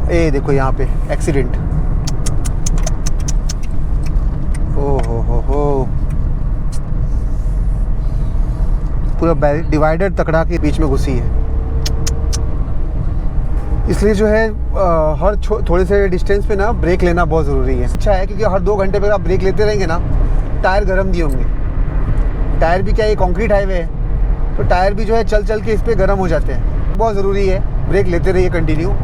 ये देखो यहाँ पे एक्सीडेंट। ओ हो, पूरा डिवाइडर तकड़ा के बीच में घुसी है। इसलिए जो है हर थोड़े से डिस्टेंस पे ना ब्रेक लेना बहुत ज़रूरी है। अच्छा है क्योंकि हर 2 घंटे पे आप ब्रेक लेते रहेंगे ना, टायर गर्म नहीं होंगे। टायर भी क्या, ये कंक्रीट हाईवे है, तो टायर भी जो है चल चल के इस पर गर्म हो जाते हैं। बहुत ज़रूरी है, ब्रेक लेते रहिए कंटिन्यू।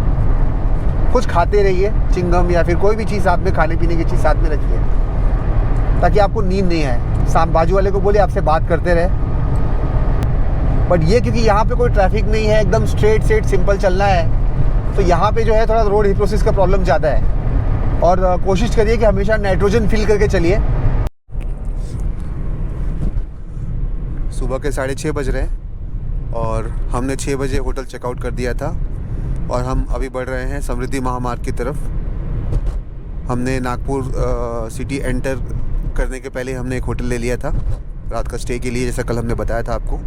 कुछ खाते रहिए, चिंगम या फिर कोई भी चीज़ साथ में, खाने पीने की चीज़ साथ में रखिए ताकि आपको नींद नहीं आए। बाजू वाले को बोले आपसे बात करते रहे। बट ये क्योंकि यहाँ पे कोई ट्रैफिक नहीं है, एकदम स्ट्रेट सेट सिंपल चलना है, तो यहाँ पे जो है थोड़ा रोड हिप्नोसिस का प्रॉब्लम ज़्यादा है। और कोशिश करिए कि हमेशा नाइट्रोजन फिल करके चलिए। सुबह के 6:30 बज रहे हैं और हमने 6 बजे होटल चेकआउट कर दिया था और हम अभी बढ़ रहे हैं समृद्धि महामार्ग की तरफ। हमने नागपुर सिटी एंटर करने के पहले हमने एक होटल ले लिया था रात का स्टे के लिए, जैसा कल हमने बताया था आपको।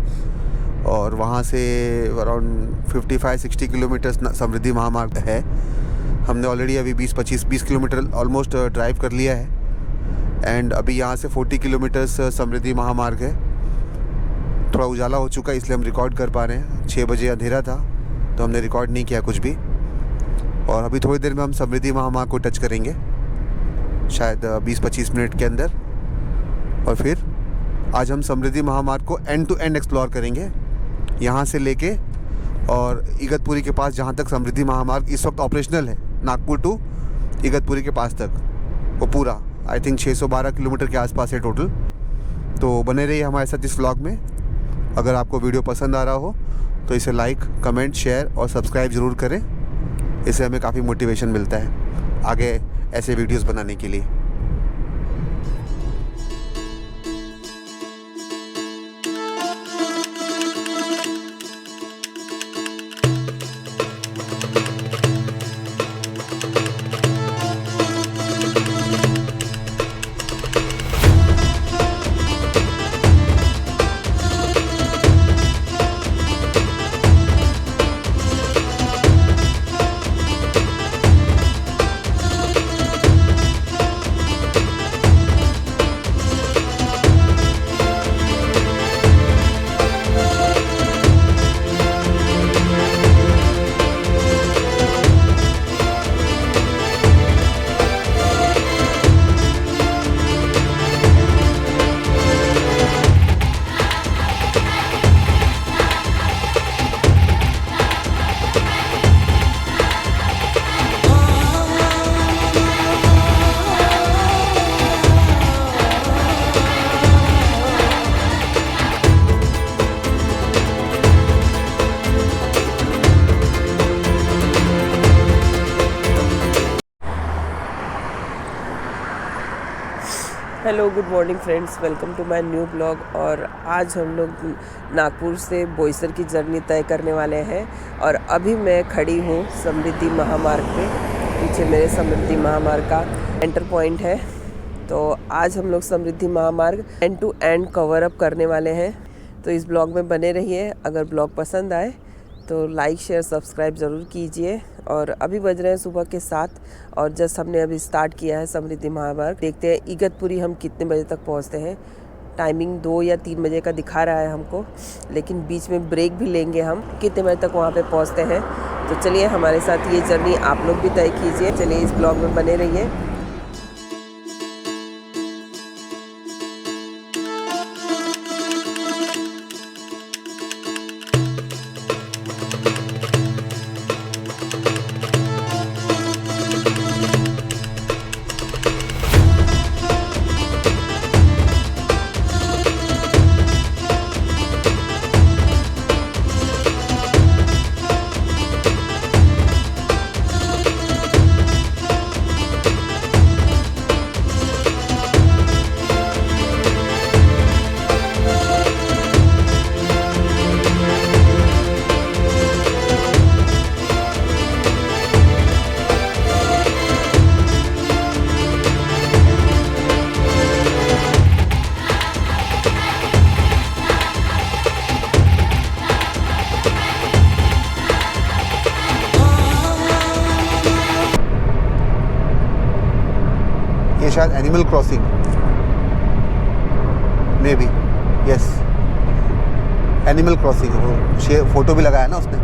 और वहाँ से अराउंड 55-60 किलोमीटर समृद्धि महामार्ग है। हमने ऑलरेडी अभी 20 किलोमीटर ऑलमोस्ट ड्राइव कर लिया है। एंड अभी यहाँ से 40 किलोमीटर्स समृद्धि महामार्ग है। थोड़ा उजाला हो चुका है इसलिए हम रिकॉर्ड कर पा रहे हैं। 6 बजे अंधेरा था तो हमने रिकॉर्ड नहीं किया कुछ भी। और अभी थोड़ी देर में हम समृद्धि महामार्ग को टच करेंगे, शायद 20-25 मिनट के अंदर। और फिर आज हम समृद्धि महामार्ग को एंड टू एंड एक्सप्लोर करेंगे, यहाँ से लेके और इगतपुरी के पास जहाँ तक समृद्धि महामार्ग इस वक्त ऑपरेशनल है, नागपुर टू इगतपुरी के पास तक, वो पूरा आई थिंक 612 किलोमीटर के आसपास है टोटल। तो बने रहिए हमारे साथ इस व्लॉग में। अगर आपको वीडियो पसंद आ रहा हो तो इसे लाइक, कमेंट, शेयर और सब्सक्राइब ज़रूर करें। इससे हमें काफ़ी मोटिवेशन मिलता है आगे ऐसे वीडियोज़ बनाने के लिए। Hello, good morning friends, welcome to my new blog. और आज हम लोग नागपुर से बोईसर की जर्नी तय करने वाले हैं। और अभी मैं खड़ी हूँ समृद्धि महामार्ग पे। पीछे मेरे समृद्धि महामार्ग का एंटर पॉइंट है। तो आज हम लोग Samruddhi Mahamarg end to end cover up करने वाले हैं। तो इस ब्लॉग में बने रहिए। अगर ब्लॉग पसंद आए तो लाइक, शेयर, सब्सक्राइब ज़रूर कीजिए। और अभी बज रहे हैं सुबह के 7 और जस्ट हमने अभी स्टार्ट किया है समृद्धि महामार्ग। देखते हैं इगतपुरी हम कितने बजे तक पहुंचते हैं। टाइमिंग 2 या 3 बजे का दिखा रहा है हमको, लेकिन बीच में ब्रेक भी लेंगे हम। कितने बजे तक वहां पे पहुंचते हैं, तो चलिए हमारे साथ ये जर्नी आप लोग भी तय कीजिए। चलिए इस ब्लॉग में बने रहिए। शायद animal crossing may be, yes animal crossing. वो फोटो भी लगाया ना उसने।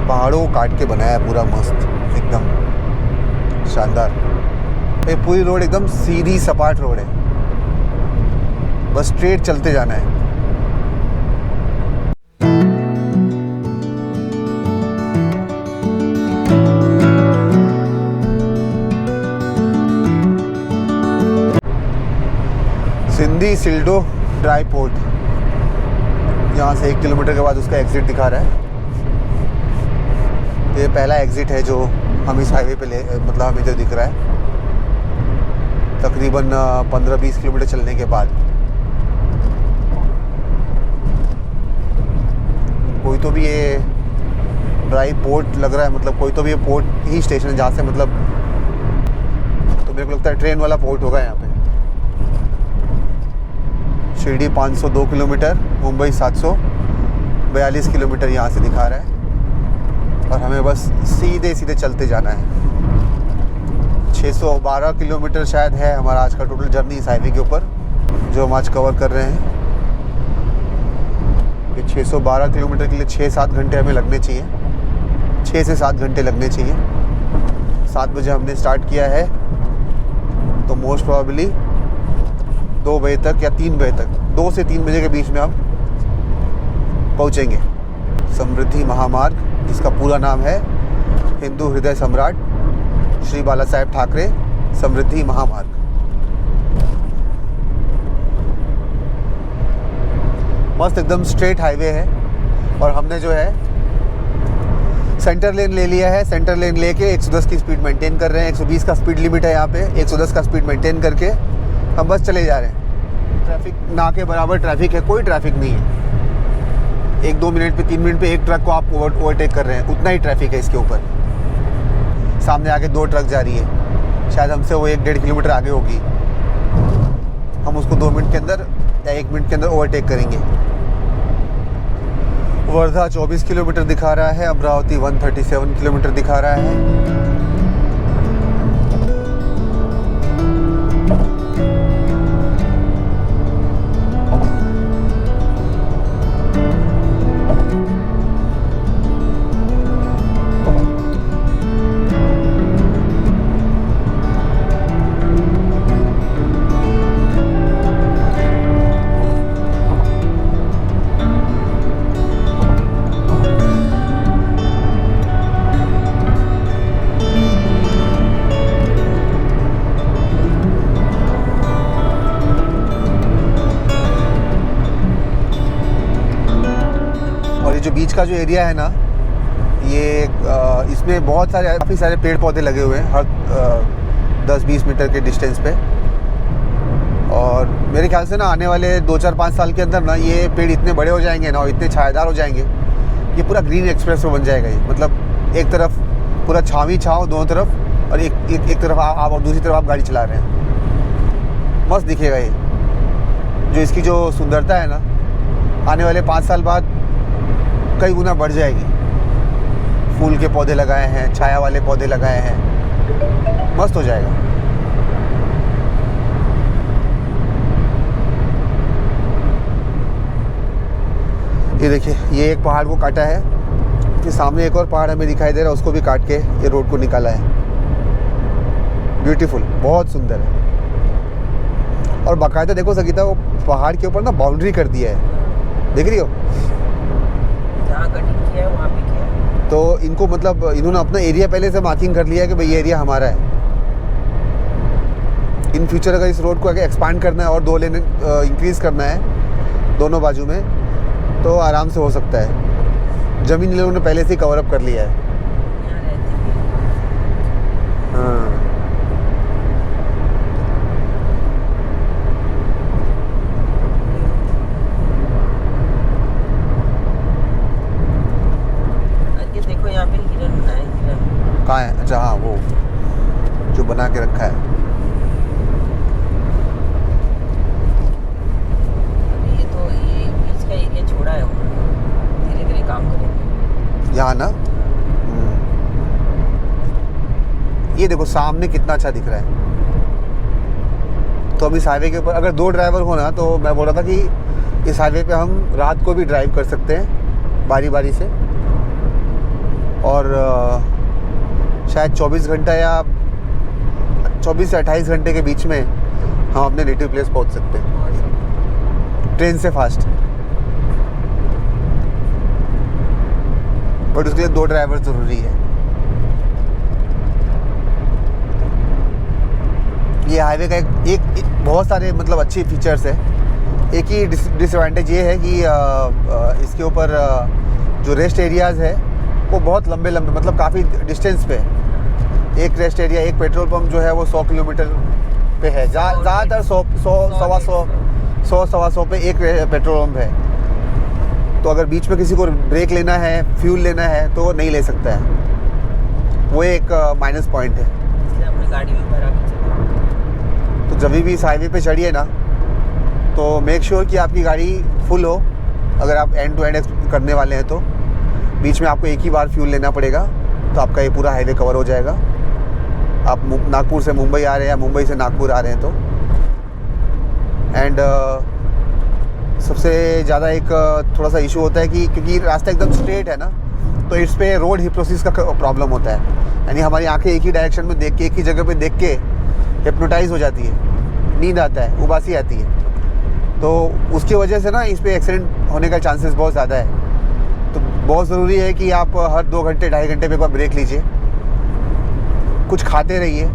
पहाड़ों को काट के बनाया है पूरा मस्त एकदम शानदार। ये पूरी रोड एकदम सीधी सपाट रोड है, बस स्ट्रेट चलते जाना है। सिंधी सिल्डो ड्राई पोर्ट, यहाँ से 1 किलोमीटर के बाद उसका एग्ज़िट दिखा रहा है। तो ये पहला एग्ज़िट है जो हम इस हाईवे पे मतलब हमें जो दिख रहा है, तकरीबन 15-20 किलोमीटर चलने के बाद। कोई तो भी ये ड्राई पोर्ट लग रहा है, मतलब कोई तो भी ये पोर्ट ही स्टेशन है जहाँ से मतलब, तो मेरे को लगता है ट्रेन वाला पोर्ट होगा यहाँ पे। शिरडी 502 किलोमीटर, मुंबई 742 किलोमीटर यहाँ से दिखा रहा है, और हमें बस सीधे सीधे चलते जाना है। 612 किलोमीटर शायद है हमारा आज का टोटल जर्नी इस हाईवे के ऊपर जो हम आज कवर कर रहे हैं। ये 612 किलोमीटर के लिए 6-7 घंटे हमें लगने चाहिए, 6 से 7 घंटे लगने चाहिए। 7 बजे हमने स्टार्ट किया है, तो मोस्ट प्रोबेबली 2 बजे तक या 3 बजे तक, 2 से 3 बजे के बीच में हम पहुँचेंगे। समृद्धि महामार्ग, जिसका पूरा नाम है हिंदू हृदय सम्राट श्री बाला साहेब ठाकरे समृद्धि महामार्ग। मस्त एकदम स्ट्रेट हाईवे है, और हमने जो है सेंटर लेन ले लिया है। सेंटर लेन लेके 110 की स्पीड मेंटेन कर रहे हैं। 120 का स्पीड लिमिट है यहाँ पे, 110 का स्पीड मेंटेन करके हम बस चले जा रहे हैं। ट्रैफिक ना के बराबर ट्रैफिक है, कोई ट्रैफिक नहीं है। 1-2 मिनट पे 3 मिनट पे एक ट्रक को आप ओवरटेक कर रहे हैं, उतना ही ट्रैफिक है इसके ऊपर। सामने आके 2 ट्रक जा रही है, शायद हमसे वो 1-1.5 किलोमीटर आगे होगी। हम उसको 2 मिनट के अंदर या 1 मिनट के अंदर ओवरटेक करेंगे। वर्धा 24 किलोमीटर दिखा रहा है, अमरावती 137 किलोमीटर दिखा रहा है। बीच का जो एरिया है ना, ये इसमें बहुत सारे काफ़ी सारे पेड़ पौधे लगे हुए हैं हर 10-20 मीटर के डिस्टेंस पे। और मेरे ख्याल से ना आने वाले 2-4-5 साल के अंदर ना ये पेड़ इतने बड़े हो जाएंगे ना, और इतने छायादार हो जाएंगे, ये पूरा ग्रीन एक्सप्रेस बन जाएगा। ये मतलब एक तरफ पूरा छाँव ही छाँव दोनों तरफ, और एक तरफ आप और दूसरी तरफ आप गाड़ी चला रहे हैं। मस्त दिखेगा ये। जो इसकी जो सुंदरता है ना, आने वाले 5 साल बाद कई गुना बढ़ जाएगी। फूल के पौधे लगाए हैं, छाया वाले पौधे लगाए हैं, मस्त हो जाएगा। ये देखिए, ये एक पहाड़ को काटा है, फिर सामने एक और पहाड़ हमें दिखाई दे रहा है, उसको भी काट के ये रोड को निकाला है। ब्यूटीफुल, बहुत सुंदर है। और बाकायदा देखो संगीता, वो पहाड़ के ऊपर ना बाउंड्री कर दिया है, देख रही हो? जहाँ कटिंग किया है वहाँ पे किया है। तो इनको मतलब इन्होंने अपना एरिया पहले से मार्किंग कर लिया है कि भाई ये एरिया हमारा है। इन फ्यूचर अगर इस रोड को आगे एक्सपांड करना है और 2 लेन इंक्रीज़ करना है दोनों बाजू में, तो आराम से हो सकता है। ज़मीन इन लोगों ने पहले से ही कवर अप कर लिया है। हाँ, देखो यहाँ पे हिरन बना है। हिरन कहाँ है? अच्छा हाँ, वो जो बना के रखा है। अभी ये तो ये बीच का एरिया छोड़ा है, धीरे धीरे काम करेंगे यहाँ ना। ये देखो सामने कितना अच्छा दिख रहा है। तो हम इस हाईवे के ऊपर अगर 2 ड्राइवर हो ना, तो मैं बोल रहा था कि इस हाईवे पे हम रात को भी ड्राइव कर सकते हैं बारी बारी से, और शायद 24 घंटा या 24 से 28 घंटे के बीच में हम अपने नेटिव प्लेस पहुंच सकते हैं ट्रेन से फास्ट। बट उसके लिए 2 ड्राइवर ज़रूरी है। ये हाईवे का एक बहुत सारे मतलब अच्छे फीचर्स है। एक ही डिसएडवांटेज ये है कि इसके ऊपर जो रेस्ट एरियाज़ है वो बहुत लंबे मतलब काफ़ी डिस्टेंस पे है। एक रेस्ट एरिया, एक पेट्रोल पंप जो है वो 100 किलोमीटर पे है। ज़्यादातर 100-125 पे एक पेट्रोल पंप है। तो अगर बीच में किसी को ब्रेक लेना है, फ्यूल लेना है, तो वो नहीं ले सकता है। वो एक माइनस पॉइंट है। अपनी गाड़ी में भरा के चलो। तो जब भी इस हाईवे पे चढ़िए ना, तो मेक श्योर कि आपकी गाड़ी फुल हो। अगर आप एंड टू एंड करने वाले हैं तो बीच में आपको एक ही बार फ्यूल लेना पड़ेगा, तो आपका ये पूरा हाईवे कवर हो जाएगा। आप नागपुर से मुंबई आ रहे हैं या मुंबई से नागपुर आ रहे हैं तो। एंड सबसे ज़्यादा एक थोड़ा सा इशू होता है कि क्योंकि रास्ता एकदम स्ट्रेट है ना, तो इस पे रोड हिप्नोसिस का प्रॉब्लम होता है। यानी हमारी आंखें एक ही डायरेक्शन में देख के, एक ही जगह पे देख के हिप्नोटाइज हो जाती है, नींद आता है, उबासी आती है। तो उसकी वजह से ना इस पे एक्सीडेंट होने का चांसेस बहुत ज़्यादा है। तो बहुत ज़रूरी है कि आप हर 2 घंटे 2.5 घंटे पे एक बार ब्रेक लीजिए, कुछ खाते रहिए।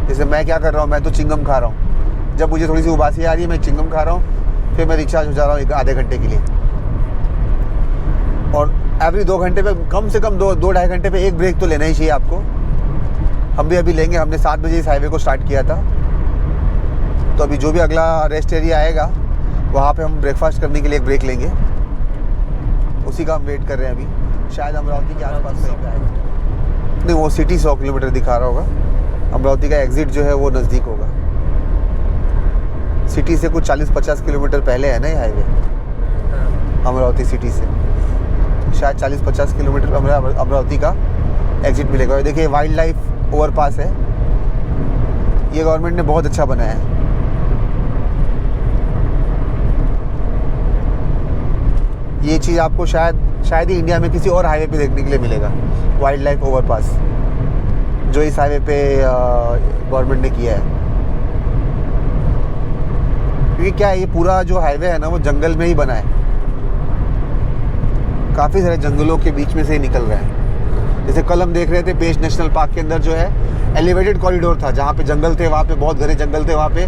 जैसे मैं क्या कर रहा हूँ, मैं तो चिंगम खा रहा हूँ। जब मुझे थोड़ी सी उबासी आ रही है, मैं चिंगम खा रहा हूँ, फिर मैं रिचार्ज हो जा रहा हूँ एक आधे घंटे के लिए। और एवरी 2 घंटे पे कम से कम 2-2.5 घंटे पे एक ब्रेक तो लेना ही चाहिए आपको। हम भी अभी लेंगे। हमने 7 बजे इस हाईवे को स्टार्ट किया था, तो अभी जो भी अगला रेस्ट एरिया आएगा वहाँ पे हम ब्रेकफास्ट करने के लिए एक ब्रेक लेंगे। उसी का हम वेट कर रहे हैं अभी। शायद अमरावती के आसपास कहीं पे आएगा। नहीं, वो सिटी 100 किलोमीटर दिखा रहा होगा। अमरावती का एग्ज़िट जो है वो नज़दीक होगा। सिटी से कुछ 40-50 किलोमीटर पहले है ना ये हाईवे, अमरावती सिटी से। शायद 40-50 किलोमीटर अमरावती का एग्ज़िट मिलेगा। और देखिए वाइल्ड लाइफ ओवरपास है, ये गवर्नमेंट ने बहुत अच्छा बनाया है। ये चीज़ आपको शायद ही इंडिया में किसी और हाईवे पे देखने के लिए मिलेगा, वाइल्ड लाइफ ओवरपास, जो इस हाईवे पे गवर्नमेंट ने किया है। क्योंकि क्या है, ये पूरा जो हाईवे है ना वो जंगल में ही बना है। काफ़ी सारे जंगलों के बीच में से ही निकल रहा है। जैसे कल हम देख रहे थे पेश नेशनल पार्क के अंदर जो है एलिवेटेड कॉरिडोर था, जहाँ पे जंगल थे, वहाँ पे बहुत घने जंगल थे, वहाँ पे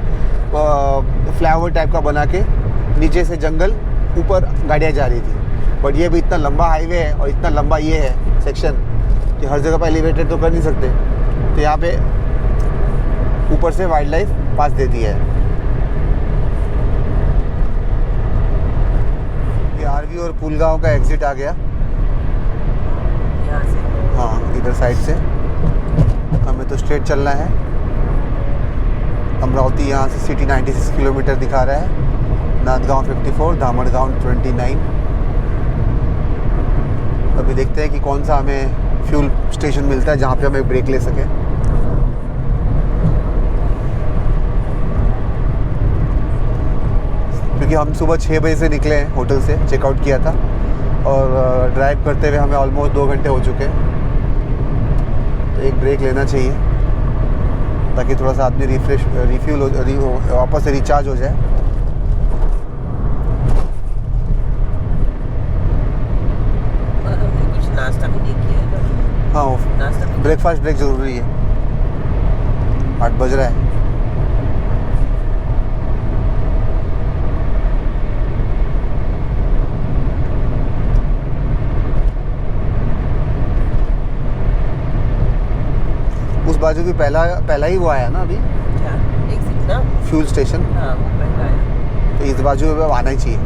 फ्लाईओवर टाइप का बना के नीचे से जंगल, ऊपर गाड़ियाँ जा रही थी। बट ये भी इतना लंबा हाईवे है और इतना लंबा ये है सेक्शन कि हर जगह पर एलिवेटेड तो कर नहीं सकते। तो यहाँ पे ऊपर से वाइल्ड लाइफ पास देती है। ये आरवी और पुलगांव का एग्जिट आ गया यहाँ से। हाँ, इधर साइड से हमें तो स्ट्रेट चलना है। अमरावती यहाँ से सिटी 96 किलोमीटर दिखा रहा है, नांदगांव 54, धामड़गांव 29। अभी देखते हैं कि कौन सा हमें फ्यूल स्टेशन मिलता है जहाँ पे हम एक ब्रेक ले सकें। क्योंकि हम सुबह 6 बजे से निकले हैं, होटल से चेकआउट किया था, और ड्राइव करते हुए हमें ऑलमोस्ट 2 घंटे हो चुके हैं। तो एक ब्रेक लेना चाहिए ताकि थोड़ा सा आदमी रिफ्यूल वापस से रिचार्ज हो जाए। नाश्ता भी नहीं किया है। हाँ, नाश्ता ब्रेकफास्ट ब्रेक ज़रूरी है। 8 बज रहा है। उस बाजू भी पहला ही वो आया ना अभी, क्या एग्जिट ना, फ्यूल स्टेशन। हाँ वो पहला है। तो इस बाजू में आना ही चाहिए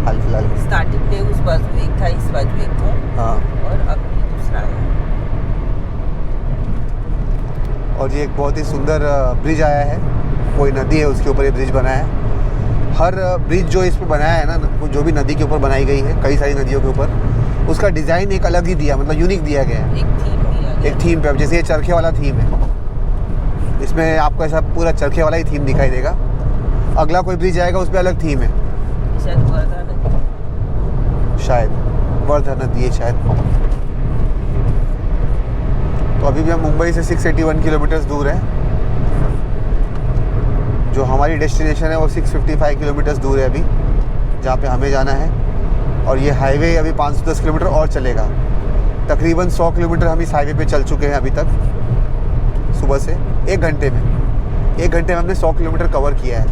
हाल फिलहाल। स्टार्टिंग में उस बाजू एक था, इस बाजू एक था, हाँ, और अब ये दूसरा है। और ये एक बहुत ही सुंदर ब्रिज आया है, कोई नदी है उसके ऊपर ये ब्रिज बना है। हर ब्रिज जो इस पर बनाया है ना, जो भी नदी के ऊपर बनाई गई है, कई सारी नदियों के ऊपर, उसका डिज़ाइन एक अलग ही दिया, मतलब यूनिक दिया गया है, एक थीम दिया गया। एक थीम पे। जैसे ये चरखे वाला थीम है, इसमें आपको ऐसा पूरा चरखे वाला ही थीम दिखाई देगा। अगला कोई ब्रिज आएगा उस पर अलग थीम है, शायद वर्धा नदी है शायद। तो अभी भी हम मुंबई से 681 किलोमीटर दूर है। जो हमारी डेस्टिनेशन है वो 655 किलोमीटर दूर है अभी, जहाँ पे हमें जाना है। और ये हाईवे अभी 510 किलोमीटर और चलेगा। तकरीबन 100 किलोमीटर हम इस हाईवे पे चल चुके हैं अभी तक सुबह से। 1 घंटे में हमने 100 किलोमीटर कवर किया है।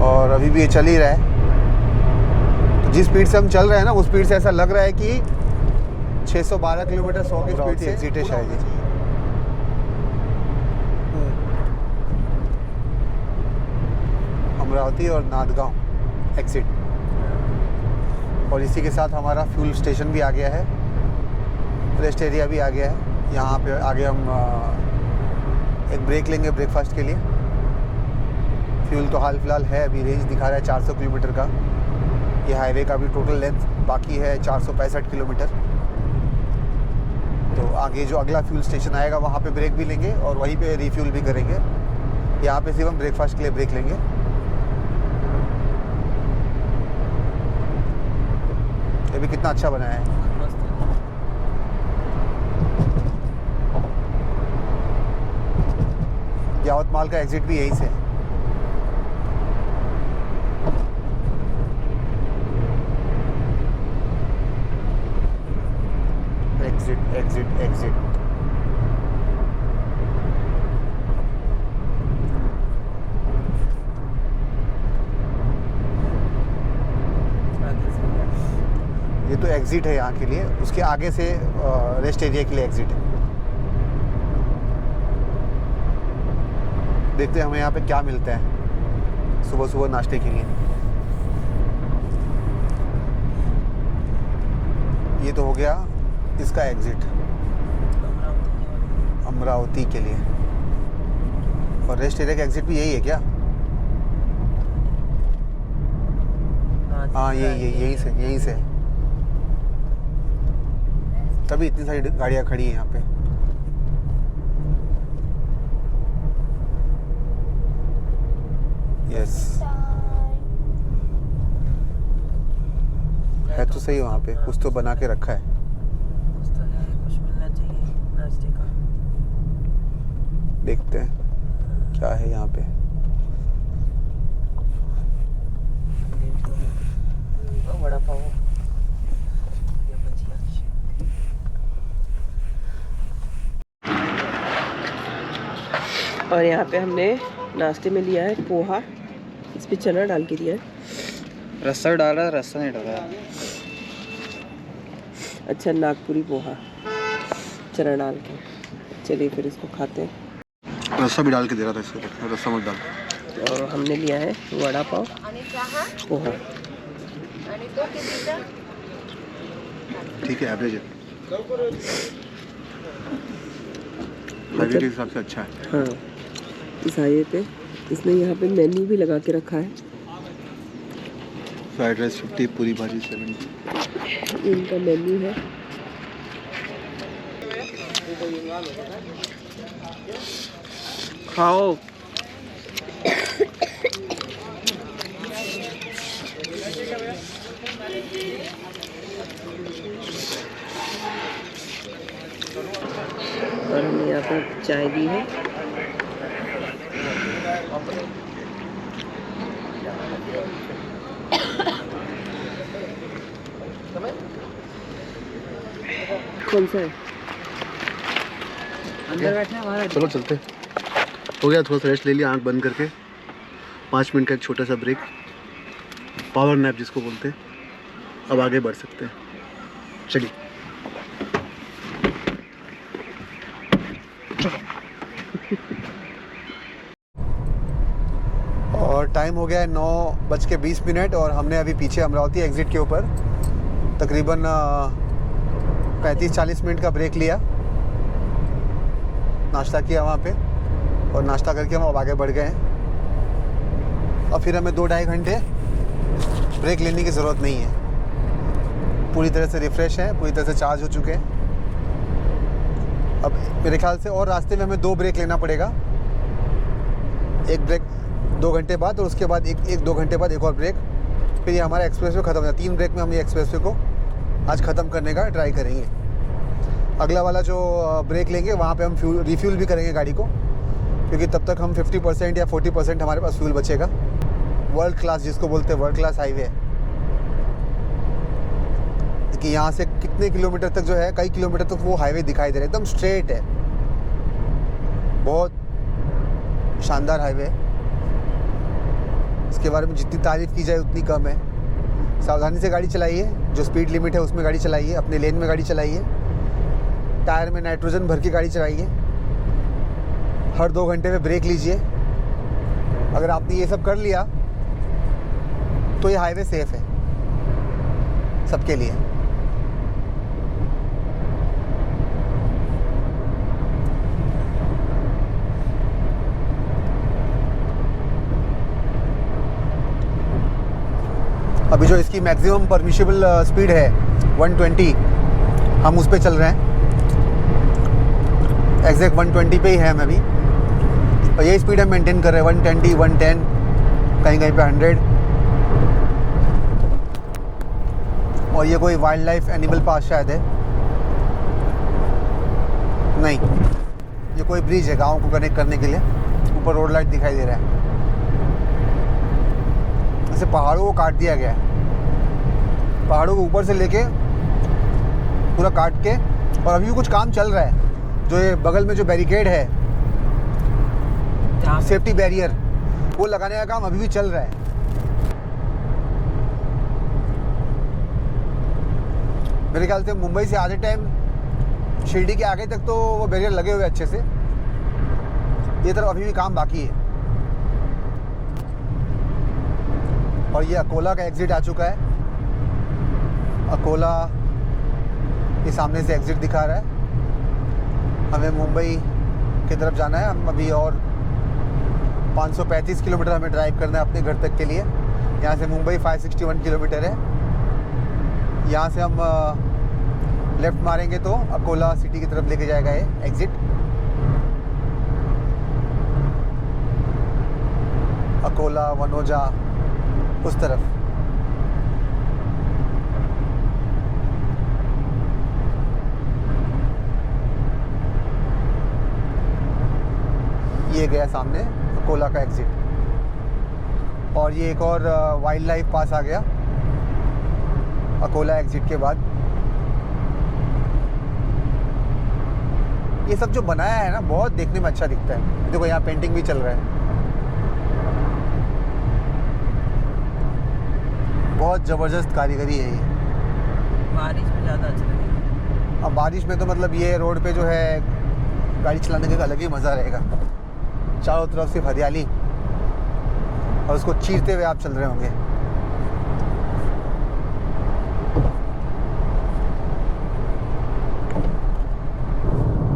और अभी भी ये चल ही रहा है। तो जिस स्पीड से हम चल रहे हैं ना, उस स्पीड से ऐसा लग रहा है कि 612 किलोमीटर 100 की स्पीड से एग्जिट है शायद। अमरावती और नांदगांव एग्जिट। और इसी के साथ हमारा फ्यूल स्टेशन भी आ गया है, रेस्ट एरिया भी आ गया है। यहाँ पे आगे हम एक ब्रेक लेंगे ब्रेकफास्ट के लिए। फ्यूल तो हाल फिलहाल है, अभी रेंज दिखा रहा है 400 किलोमीटर का। ये हाईवे का भी टोटल लेंथ बाकी है 465 किलोमीटर। तो आगे जो अगला फ्यूल स्टेशन आएगा वहाँ पे ब्रेक भी लेंगे और वहीं पे रिफ्यूल भी करेंगे। यहाँ पे सिर्फ हम ब्रेकफास्ट के लिए ब्रेक लेंगे। ये भी कितना अच्छा बनाया है। यावतमाल का एग्जिट भी यहीं से है। एग्जिट। ये तो एग्जिट है यहाँ के लिए, उसके आगे से रेस्ट एरिया के लिए एग्जिट है। देखते हैं हमें यहाँ पे क्या मिलता है सुबह सुबह नाश्ते के लिए। ये तो हो गया इसका एग्जिट अमरावती के लिए। और रेस्ट एरिया का एग्जिट भी यही है क्या? हाँ यहीं से तभी इतनी सारी गाड़ियाँ खड़ी हैं यहाँ पे। यस है तो सही, वहाँ पे कुछ तो बना के रखा है। कुछ मिलना चाहिए नाश्ते का। देखते हैं क्या है यहाँ पे। वड़ा पाव और यहाँ पे हमने नाश्ते में लिया है पोहा। इस पे चना डाल के दिया है। रस्सा डाला, रस्सा नहीं डाला। अच्छा, नागपुरी पोहा चना डाल के। चलिए फिर इसको खाते हैं। रस्सा भी डाल के दे रहा था इसको, रस्सा मत डाल। और हमने लिया है वड़ा पाव पोहा। ठीक है, एवरेज है, हाईवे के हिसाब से अच्छा है। हाँ, इस हाईवे पे इसने यहाँ पे मेन्यू भी लगा के रखा है। फ्राइड राइस 50, पूरी भाजी 70। इनका मेन्यू है। खाओ। और हमने यहाँ पर चाय ली है। कौन सा है? अंदर बैठना हमारा। चलो चलते। हो गया, थोड़ा सा रेस्ट ले लिया आंख बंद करके। 5 मिनट का एक छोटा सा ब्रेक, पावर नैप जिसको बोलते हैं। अब आगे बढ़ सकते हैं, चलिए। और टाइम हो गया है 9:20 और हमने अभी पीछे अमरावती एग्जिट के ऊपर तकरीबन 35-40 मिनट का ब्रेक लिया। नाश्ता किया वहाँ पे और नाश्ता करके हम अब आगे बढ़ गए हैं। और फिर हमें 2-2.5 घंटे ब्रेक लेने की ज़रूरत नहीं है। पूरी तरह से रिफ़्रेश हैं, पूरी तरह से चार्ज हो चुके हैं। अब मेरे ख्याल से और रास्ते में हमें 2 ब्रेक लेना पड़ेगा, एक ब्रेक 2 घंटे बाद और उसके बाद एक 2 घंटे बाद एक और ब्रेक, फिर ये हमारा एक्सप्रेस वे ख़त्म हो जाए। 3 ब्रेक में हम ये एक्सप्रेस वे को आज ख़त्म करने का ट्राई करेंगे। अगला वाला जो ब्रेक लेंगे वहाँ पे हम रिफ्यूल भी करेंगे गाड़ी को, क्योंकि तब तक हम 50% या 40% हमारे पास फ्यूल बचेगा। वर्ल्ड क्लास जिसको बोलते हैं, वर्ल्ड क्लास हाईवे है कि यहाँ से कितने किलोमीटर तक जो है, कई किलोमीटर तक वो हाईवे दिखाई दे रहा है, एकदम स्ट्रेट है, बहुत शानदार हाईवे है। इसके बारे में जितनी तारीफ़ की जाए उतनी कम है। सावधानी से गाड़ी चलाइए, जो स्पीड लिमिट है उसमें गाड़ी चलाइए, अपने लेन में गाड़ी चलाइए, टायर में नाइट्रोजन भर के गाड़ी चलाइए, हर 2 घंटे में ब्रेक लीजिए। अगर आपने ये सब कर लिया तो ये हाईवे सेफ़ है सबके लिए। अभी जो इसकी मैक्सिमम परमिशेबल स्पीड है 120, हम उस पे चल रहे हैं, एग्जैक्ट 120 पे ही है हम अभी, और यही स्पीड हम मेंटेन कर रहे हैं, 120, 110, कहीं कहीं पे 100। और ये कोई वाइल्ड लाइफ एनिमल पास शायद है, नहीं, ये कोई ब्रिज है गाँव को कनेक्ट करने के लिए। ऊपर रोड लाइट दिखाई दे रहा है, ऐसे पहाड़ों को काट दिया गया है, पहाड़ों को ऊपर से लेके पूरा काट के। और अभी भी कुछ काम चल रहा है, जो ये बगल में जो बैरिकेड है, सेफ्टी बैरियर, वो लगाने का काम अभी भी चल रहा है। मेरे ख्याल से मुंबई से आधे टाइम शिरडी के आगे तक तो वो बैरियर लगे हुए अच्छे से, ये तरफ अभी भी काम बाकी है। और ये अकोला का एग्ज़िट आ चुका है, अकोला ये सामने से एग्ज़िट दिखा रहा है। हमें मुंबई की तरफ जाना है, हम अभी और 535 किलोमीटर हमें ड्राइव करना है अपने घर तक के लिए। यहाँ से मुंबई 561 किलोमीटर है। यहाँ से हम लेफ़्ट मारेंगे तो अकोला सिटी की तरफ लेके जाएगा ये एग्ज़िट। अकोला, वनोजा, उस तरफ। ये गया सामने अकोला का एग्ज़िट, और ये एक और वाइल्ड लाइफ पास आ गया अकोला एग्ज़िट के बाद। ये सब जो बनाया है ना, बहुत देखने में अच्छा दिखता है। देखो यहाँ पेंटिंग भी चल रहा है, बहुत ज़बरदस्त कारीगरी है ये। बारिश में ज़्यादा अच्छा लगेगा। अब बारिश में तो मतलब ये रोड पे जो है गाड़ी चलाने का अलग ही मज़ा रहेगा, चारों तरफ सिर्फ हरियाली, और उसको चीरते हुए आप चल रहे होंगे।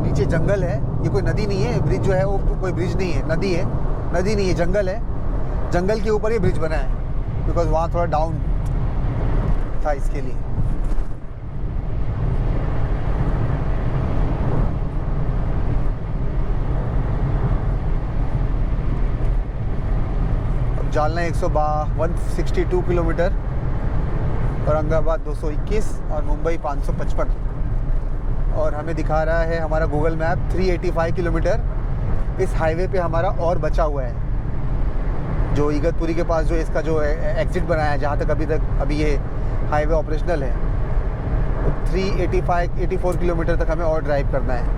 नीचे जंगल है, ये कोई नदी नहीं है, ब्रिज जो है वो कोई ब्रिज नहीं है, नदी है, नदी नहीं है, जंगल है। जंगल के ऊपर ही ब्रिज बना है, बिकॉज वहाँ थोड़ा डाउन था इसके लिए। जालना 162 किलोमीटर, औरंगाबाद 221 और मुंबई 555। और हमें दिखा रहा है हमारा गूगल मैप 385 किलोमीटर इस हाईवे पे हमारा और बचा हुआ है। जो इगतपुरी के पास जो इसका जो एग्ज़िट बनाया है, जहाँ तक अभी ये हाईवे ऑपरेशनल है, तो 384 किलोमीटर तक हमें और ड्राइव करना है।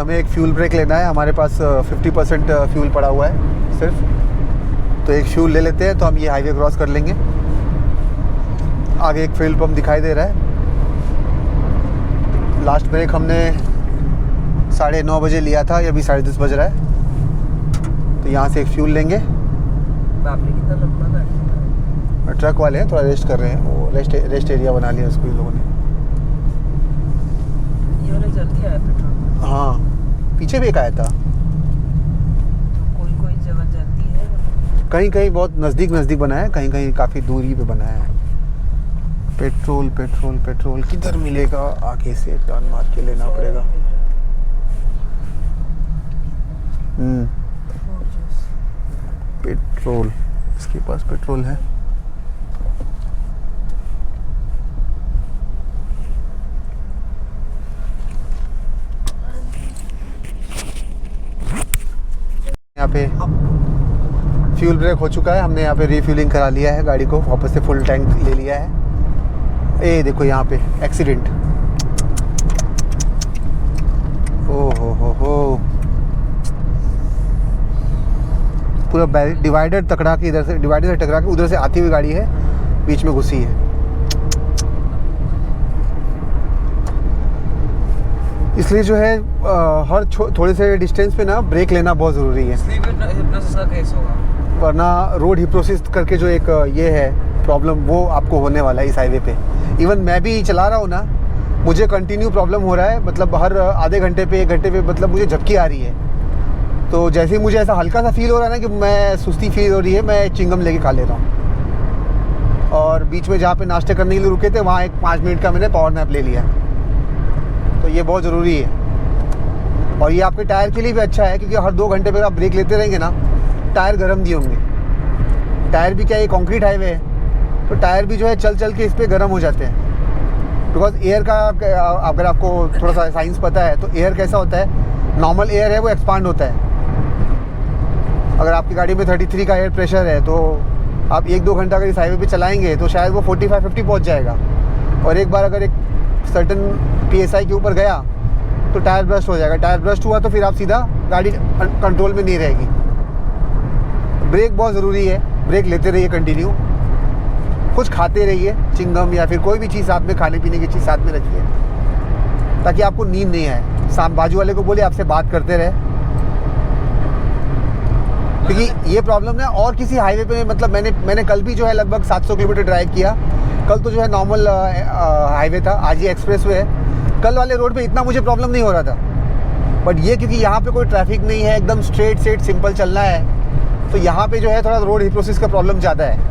हमें एक फ्यूल ब्रेक लेना है। हमारे पास 50% फ्यूल पड़ा हुआ है सिर्फ, तो एक फ्यूल ले लेते हैं तो हम ये हाईवे क्रॉस कर लेंगे। आगे एक फ्यूल पंप दिखाई दे रहा है। लास्ट ब्रेक हमने 9:30 बजे लिया था, ये अभी 10:30 बज रहा है। तो यहाँ से एक फ्यूल लेंगे। बाप रे कितना लंबा गाड़ी है। ट्रक वाले हैं, थोड़ा रेस्ट कर रहे हैं, वो रेस्ट एरिया बना लिया उसको इन लोगों ने। ये वाला जल्दी आया पेट्रोल। हाँ, पीछे भी एक आया था। तो कोई जगह जल्दी है, कहीं कहीं बहुत नज़दीक बना है, कहीं कहीं काफ़ी दूरी पे बना है। पेट्रोल पेट्रोल पेट्रोल किधर मिलेगा? आगे से टर्न मार के लेना पड़ेगा। पेट्रोल, इसके पास पेट्रोल है। यहाँ पे फ्यूल ब्रेक हो चुका है, हमने यहाँ पे रिफ्यूलिंग करा लिया है गाड़ी को, वापस से फुल टैंक ले लिया है। ये देखो यहाँ पे एक्सीडेंट। ओ हो पूरा डिवाइडर टकरा के, इधर से डिवाइडर से टकरा के उधर से आती हुई गाड़ी है, बीच में घुसी है। इसलिए जो है हर थोड़े से डिस्टेंस पे ना ब्रेक लेना बहुत ज़रूरी है, हिप्नोसिस का केस होगा। वरना रोड हिप्नोसिस करके जो एक ये है प्रॉब्लम, वो आपको होने वाला है इस हाईवे पे। इवन मैं भी चला रहा हूँ ना, मुझे कंटिन्यू प्रॉब्लम हो रहा है, मतलब हर आधे घंटे पे 1 घंटे पे मतलब मुझे झपकी आ रही है। तो जैसे ही मुझे ऐसा हल्का सा फील हो रहा है ना कि मैं सुस्ती फील हो रही है, मैं चिंगम लेके खा लेता हूँ। और बीच में जहाँ पे नाश्ते करने के लिए रुके थे, वहाँ एक 5 मिनट का मैंने पावर नैप ले लिया। तो ये बहुत ज़रूरी है, और ये आपके टायर के लिए भी अच्छा है, क्योंकि हर 2 घंटे पर आप ब्रेक लेते रहेंगे ना, टायर गर्म नहीं होंगे। टायर भी क्या, ये कंक्रीट हाईवे है, तो टायर भी जो है चल चल के इस पर गर्म हो जाते हैं। बिकॉज एयर का, अगर आपको थोड़ा सा साइंस पता है, तो एयर कैसा होता है, नॉर्मल एयर है वो एक्सपांड होता है। अगर आपकी गाड़ी में 33 का एयर प्रेशर है, तो आप 1-2 घंटा अगर इस हाईवे पे चलाएंगे तो शायद वो 45-50 पहुँच जाएगा। और एक बार अगर एक सर्टन PSI के ऊपर गया तो टायर ब्रस्ट हो जाएगा। टायर ब्रस्ट हुआ तो फिर आप सीधा गाड़ी कंट्रोल में नहीं रहेगी। ब्रेक बहुत ज़रूरी है, ब्रेक लेते रहिए कंटिन्यू। कुछ खाते रहिए, चिंगम या फिर कोई भी चीज़ साथ में, खाने पीने की चीज़ साथ में रखिए, ताकि आपको नींद नहीं आए। साम बाजू वाले को बोले आपसे बात करते रहे, क्योंकि ये प्रॉब्लम ना और किसी हाईवे पे, मतलब मैंने कल भी जो है लगभग 700 किलोमीटर ड्राइव किया। कल तो जो है नॉर्मल हाईवे था, आज ये एक्सप्रेस वे है। कल वाले रोड पे इतना मुझे प्रॉब्लम नहीं हो रहा था, बट ये क्योंकि यहाँ पे कोई ट्रैफिक नहीं है, एकदम स्ट्रेट सिंपल चलना है, तो यहाँ पे जो है थोड़ा रोड हिप्नोसिस का प्रॉब्लम ज़्यादा है।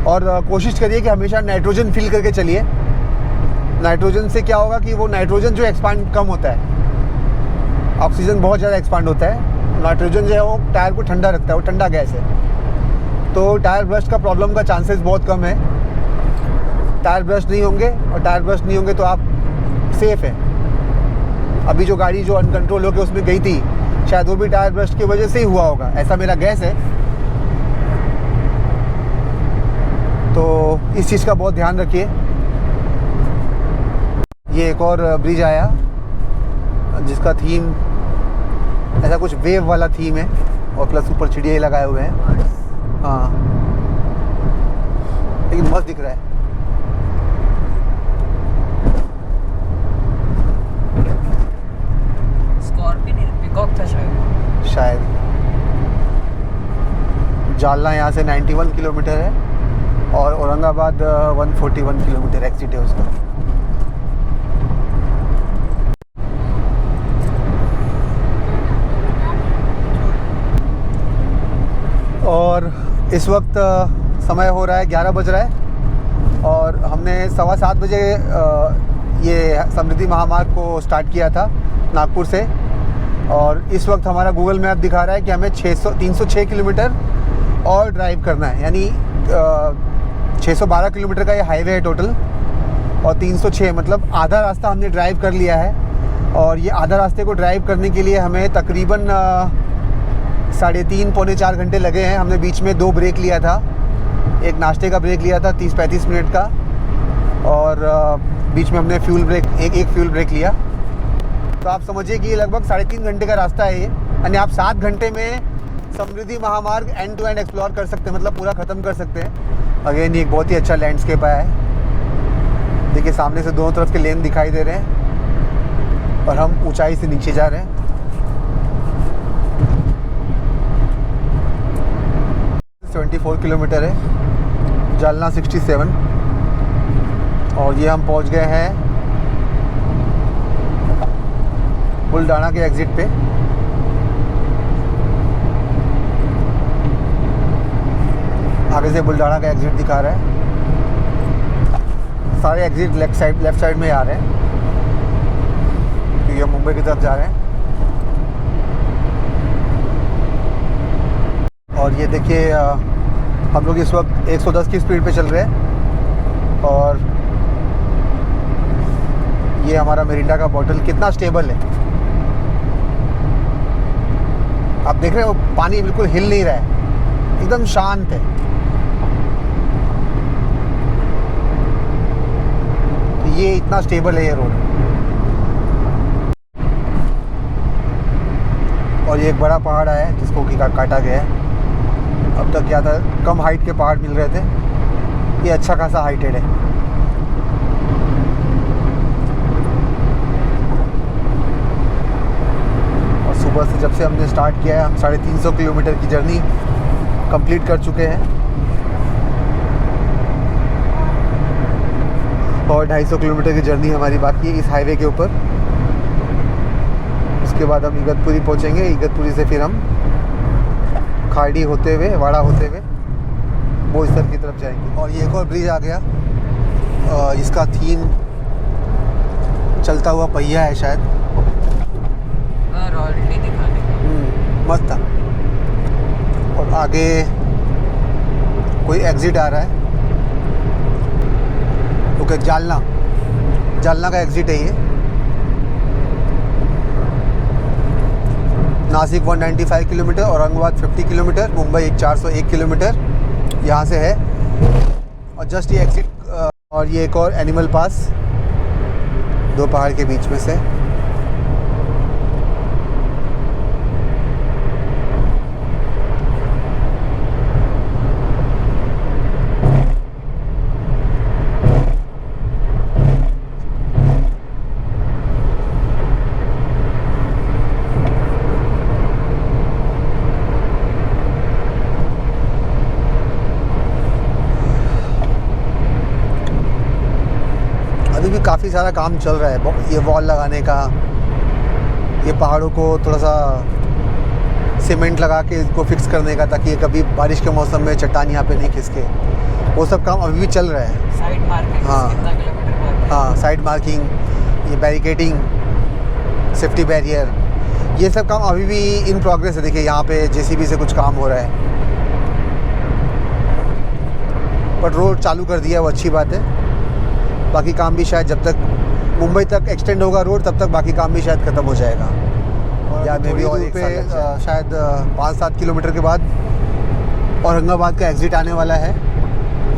और कोशिश करिए कि हमेशा नाइट्रोजन फिल करके चलिए। नाइट्रोजन से क्या होगा कि वो नाइट्रोजन जो एक्सपांड कम होता है, ऑक्सीजन बहुत ज़्यादा एक्सपांड होता है। नाइट्रोजन जो है वो टायर को ठंडा रखता है, वो ठंडा गैस है, तो टायर ब्रस्ट का प्रॉब्लम का चांसेस बहुत कम है। टायर ब्रस्ट नहीं होंगे, और टायर ब्रस्ट नहीं होंगे तो आप सेफ़ हैं। अभी जो गाड़ी जो अनकंट्रोल होकर उसमें गई थी, शायद वो भी टायर ब्रस्ट की वजह से ही हुआ होगा, ऐसा मेरा गैस है। तो इस चीज़ का बहुत ध्यान रखिए। ये एक और ब्रिज आया जिसका थीम ऐसा कुछ वेव वाला थीम है, और प्लस ऊपर चिड़िया लगाए हुए हैं। हाँ, लेकिन मस्त दिख रहा है। स्कॉर्पियन पिकॉक था शायद। जालना यहाँ से 91 किलोमीटर है, और औरंगाबाद 141 किलोमीटर एग्जिट है उसका। और इस वक्त समय हो रहा है 11 बज रहा है, और हमने 7:15 बजे ये समृद्धि महामार्ग को स्टार्ट किया था नागपुर से। और इस वक्त हमारा गूगल मैप दिखा रहा है कि हमें 306 किलोमीटर और ड्राइव करना है, यानी 612 किलोमीटर का ये हाईवे है टोटल, और 306 मतलब आधा रास्ता हमने ड्राइव कर लिया है। और ये आधा रास्ते को ड्राइव करने के लिए हमें तकरीबन 3.5-4 घंटे लगे हैं। हमने बीच में 2 ब्रेक लिया था, एक नाश्ते का ब्रेक लिया था 30-35 मिनट का, और बीच में हमने फ्यूल ब्रेक एक फ्यूल ब्रेक लिया। तो आप समझिए कि ये लगभग 3.5 घंटे का रास्ता है ये, यानी आप 7 घंटे में समृद्धि Mahamarg end to and explore कर सकते हैं, मतलब पूरा ख़त्म कर सकते हैं। अगेन ये एक बहुत ही अच्छा लैंडस्केप आया है। देखिए सामने से दोनों तरफ के लेन दिखाई दे रहे हैं और हम ऊंचाई से नीचे जा रहे हैं। 74 किलोमीटर है, जालना 67, और ये हम पहुंच गए हैं बुल्डाना के एग्ज़िट पे। आगे से बुल्डाना का एग्ज़िट दिखा रहा है। सारे एग्ज़िट लेफ्ट साइड में आ रहे हैं क्योंकि हम मुंबई की तरफ जा रहे हैं। और ये देखिए हम लोग इस वक्त 110 की स्पीड पे चल रहे हैं और ये हमारा मिरिंडा का बॉटल कितना स्टेबल है। आप देख रहे हो पानी बिल्कुल हिल नहीं रहा है, एकदम शांत है। तो ये इतना स्टेबल है ये रोड। और ये एक बड़ा पहाड़ आया है जिसको कि काटा गया है। अब तक क्या था, कम हाइट के पहाड़ मिल रहे थे, ये अच्छा खासा हाइटेड है। और सुबह से जब से हमने स्टार्ट किया है हम 350 किलोमीटर की जर्नी कंप्लीट कर चुके हैं और 250 किलोमीटर की जर्नी हमारी बाकी है इस हाईवे के ऊपर। उसके बाद हम इगतपुरी पहुंचेंगे। इगतपुरी से फिर हम खाड़ी होते हुए, वाड़ा होते हुए बोईसर की तरफ जाएंगे। और ये एक और ब्रिज आ गया, इसका थीम चलता हुआ पहिया है शायद। रॉयल्टी दिखाने का मस्त था। और आगे कोई एग्ज़िट आ रहा है। ओके, जालना का एग्ज़िट है ये। Nashik 195 kilometre, Aurangabad 50 kilometre, Mumbai 401 kilometre यहाँ से है। और जस्ट ये एग्ज़िट और ये एक और एनिमल पास दो पहाड़ के बीच में से। काफ़ी सारा काम चल रहा है, ये वॉल लगाने का, ये पहाड़ों को थोड़ा सा सीमेंट लगा के इसको फिक्स करने का ताकि ये कभी बारिश के मौसम में चट्टान यहाँ पे नहीं खिसके। वो सब काम अभी भी चल रहा है। साइड मार्किंग, हाँ। कितना किलोमीटर बाकी? हाँ, साइड मार्किंग, ये बैरिकेडिंग, सेफ्टी बैरियर, ये सब काम अभी भी इन प्रोग्रेस है। देखिए यहाँ पे जेसीबी से कुछ काम हो रहा है, पर रोड चालू कर दिया, वो अच्छी बात है। बाकी काम भी शायद जब तक मुंबई तक एक्सटेंड होगा रोड तब तक बाकी काम भी शायद ख़त्म हो जाएगा। या मे भी और एक पे शायद 5-7 किलोमीटर के बाद औरंगाबाद का एग्ज़िट आने वाला है।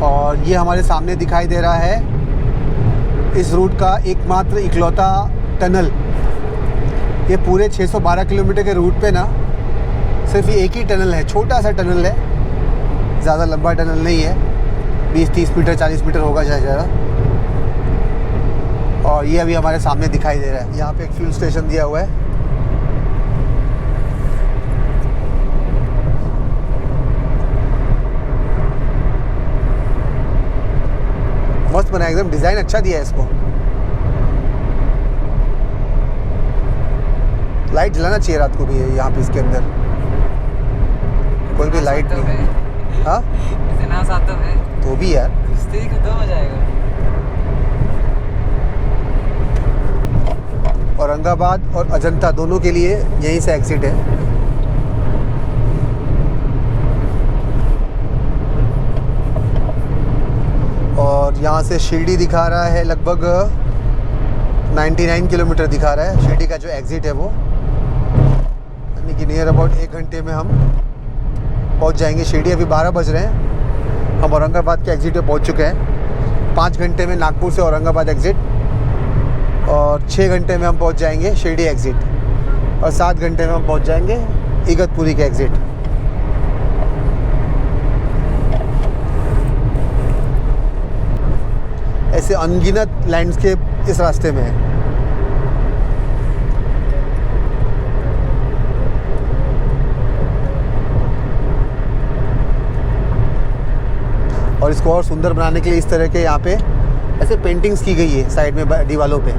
और ये हमारे सामने दिखाई दे रहा है इस रूट का एकमात्र इकलौता टनल। ये पूरे 612 किलोमीटर के रूट पे ना सिर्फ ये एक ही टनल है, छोटा सा टनल है, ज़्यादा लंबा टनल नहीं है, 20-30 मीटर 40 मीटर होगा शायद ज़्यादा। और ये अभी हमारे सामने दिखाई दे रहा है। यहाँ पे एक फ्यूल स्टेशन दिया हुआ है। मस्त बना, एकदम डिज़ाइन अच्छा दिया है इसको। लाइट जलाना चाहिए रात को भी यहाँ पे इसके अंदर, कोई भी लाइट नहीं। हाँ, इतना सातव है तो भी यार रिश्ते ही खत्म हो जाएगा। औरंगाबाद और अजंता दोनों के लिए यहीं से एग्ज़िट है। और यहाँ से शिरडी दिखा रहा है लगभग 99 किलोमीटर दिखा रहा है शिरडी का जो एग्ज़िट है वो, यानी कि नियर अबाउट 1 घंटे में हम पहुँच जाएंगे शिरडी। अभी 12 बज रहे हैं, हम औरंगाबाद के एग्ज़िट पे पहुँच चुके हैं। 5 घंटे में नागपुर से औरंगाबाद एग्ज़िट और 6 घंटे में हम पहुंच जाएंगे शिरडी एग्ज़िट और 7 घंटे में हम पहुंच जाएंगे इगतपुरी के एग्ज़िट। ऐसे अनगिनत लैंडस्केप इस रास्ते में है। और इसको और सुंदर बनाने के लिए इस तरह के यहाँ पे ऐसे पेंटिंग्स की गई है साइड में दीवालों पे।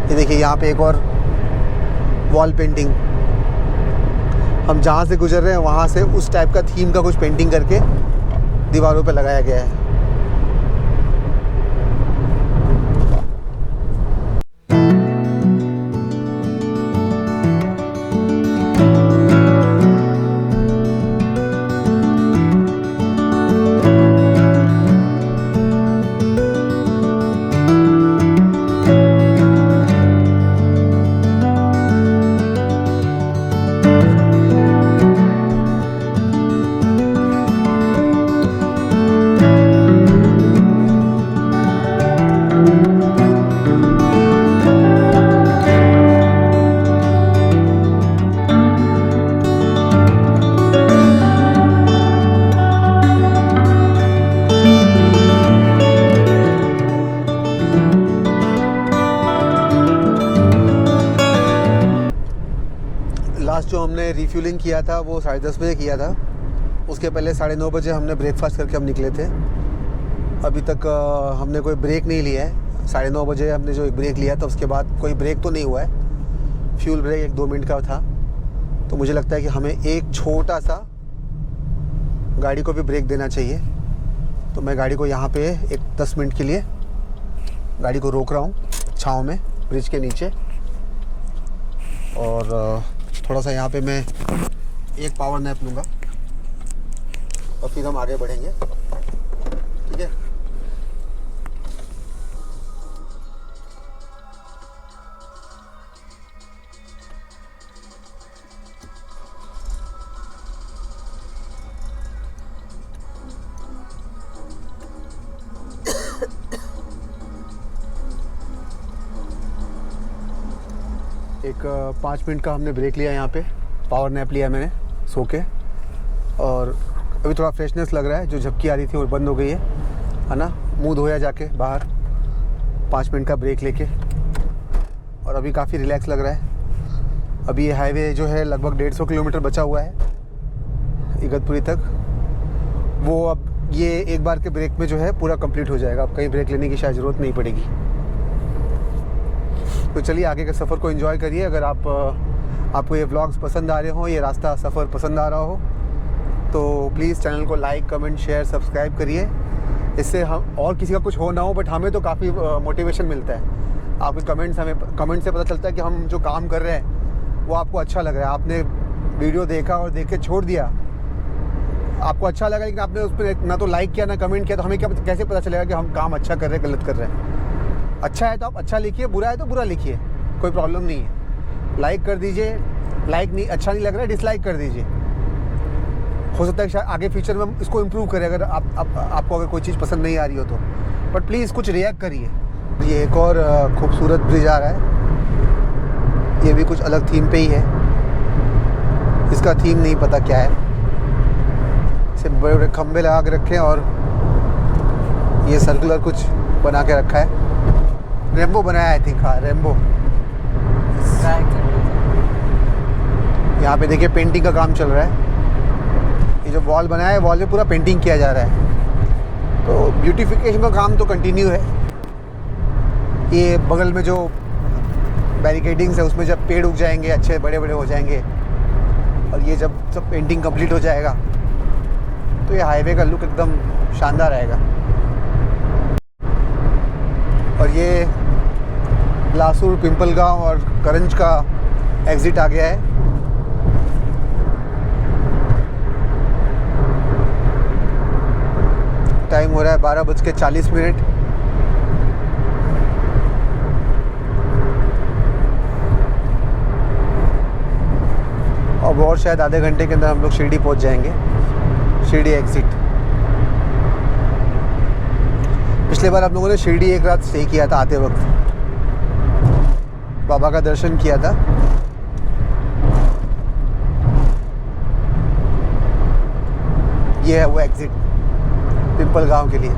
ये देखिए यहाँ पे एक और वॉल पेंटिंग। हम जहाँ से गुजर रहे हैं वहाँ से उस टाइप का थीम का कुछ पेंटिंग करके दीवारों पे लगाया गया है। लास्ट जो हमने रिफ्यूलिंग किया था वो 10:30 बजे किया था। उसके पहले 9:30 बजे हमने ब्रेकफास्ट करके हम निकले थे। अभी तक हमने कोई ब्रेक नहीं लिया है। 9:30 बजे हमने जो एक ब्रेक लिया था उसके बाद कोई ब्रेक तो नहीं हुआ है। फ्यूल ब्रेक 1-2 मिनट का था। तो मुझे लगता है कि हमें एक छोटा सा गाड़ी को भी ब्रेक देना चाहिए। तो मैं गाड़ी को यहाँ पे एक 10 मिनट के लिए गाड़ी को रोक रहा हूँ छाँव में ब्रिज के नीचे। और थोड़ा सा यहाँ पे मैं एक पावर नैप लूँगा और फिर हम आगे बढ़ेंगे। ठीक है। एक 5 मिनट का हमने ब्रेक लिया यहाँ पे, पावर नैप लिया मैंने सो के। और अभी थोड़ा फ्रेशनेस लग रहा है। जो झपकी आ रही थी वो बंद हो गई है ना। मुंह धोया जाके बाहर 5 मिनट का ब्रेक लेके। और अभी काफ़ी रिलैक्स लग रहा है। अभी ये हाईवे जो है लगभग 150 किलोमीटर बचा हुआ है इगतपुरी तक। वो अब ये एक बार के ब्रेक में जो है पूरा कंप्लीट हो जाएगा। अब कहीं ब्रेक लेने की शायद ज़रूरत नहीं पड़ेगी। तो चलिए आगे के सफ़र को एंजॉय करिए। अगर आपको ये व्लॉग्स पसंद आ रहे हो, ये रास्ता सफ़र पसंद आ रहा हो तो प्लीज़ चैनल को लाइक, कमेंट, शेयर, सब्सक्राइब करिए। इससे हम और किसी का कुछ हो ना हो बट हमें तो काफ़ी मोटिवेशन मिलता है। आपके कमेंट से पता चलता है कि हम जो काम कर रहे हैं वो आपको अच्छा लग रहा है। आपने वीडियो देखा और देख के छोड़ दिया, आपको अच्छा लगा, लेकिन आपने उस पर ना तो लाइक किया ना कमेंट किया, तो हमें कैसे पता चलेगा कि हम काम अच्छा कर रहे हैं गलत कर रहे हैं। अच्छा है तो आप अच्छा लिखिए, बुरा है तो बुरा लिखिए, कोई प्रॉब्लम नहीं है। लाइक कर दीजिए, लाइक नहीं अच्छा नहीं लग रहा है डिसलाइक कर दीजिए। हो सकता है शायद आगे फ्यूचर में हम इसको इम्प्रूव करें अगर आपको अगर कोई चीज़ पसंद नहीं आ रही हो तो। बट प्लीज़ कुछ रिएक्ट करिए। ये एक और खूबसूरत ब्रिज आ रहा है। ये भी कुछ अलग थीम पे ही है। इसका थीम नहीं पता क्या है। इसे बड़े बड़े खंभे लगा के रखे हैं और ये सर्कुलर कुछ बना के रखा है। रेम्बो बनाया आई थिंक। हाँ रेम्बो। यहाँ पे देखिए पेंटिंग का काम चल रहा है। ये जो वॉल बनाया है वॉल पे पूरा पेंटिंग किया जा रहा है। तो ब्यूटिफिकेशन का काम तो कंटिन्यू है। ये बगल में जो बैरिकेडिंग्स है उसमें जब पेड़ उग जाएंगे, अच्छे बड़े बड़े हो जाएंगे, और ये जब सब पेंटिंग कंप्लीट हो जाएगा तो ये हाईवे का लुक एकदम शानदार आएगा। और ये लासूर, पिंपलगांव और करंज का एग्ज़िट आ गया है। टाइम हो रहा है 12:40। अब और शायद आधे घंटे के अंदर हम लोग शिरडी पहुंच जाएंगे, शिरडी एग्ज़िट। पिछले बार हम लोगों ने शिरडी एक रात स्टे किया था, आते वक्त बाबा का दर्शन किया था। ये है वो एग्ज़िट पिंपल गांव के लिए,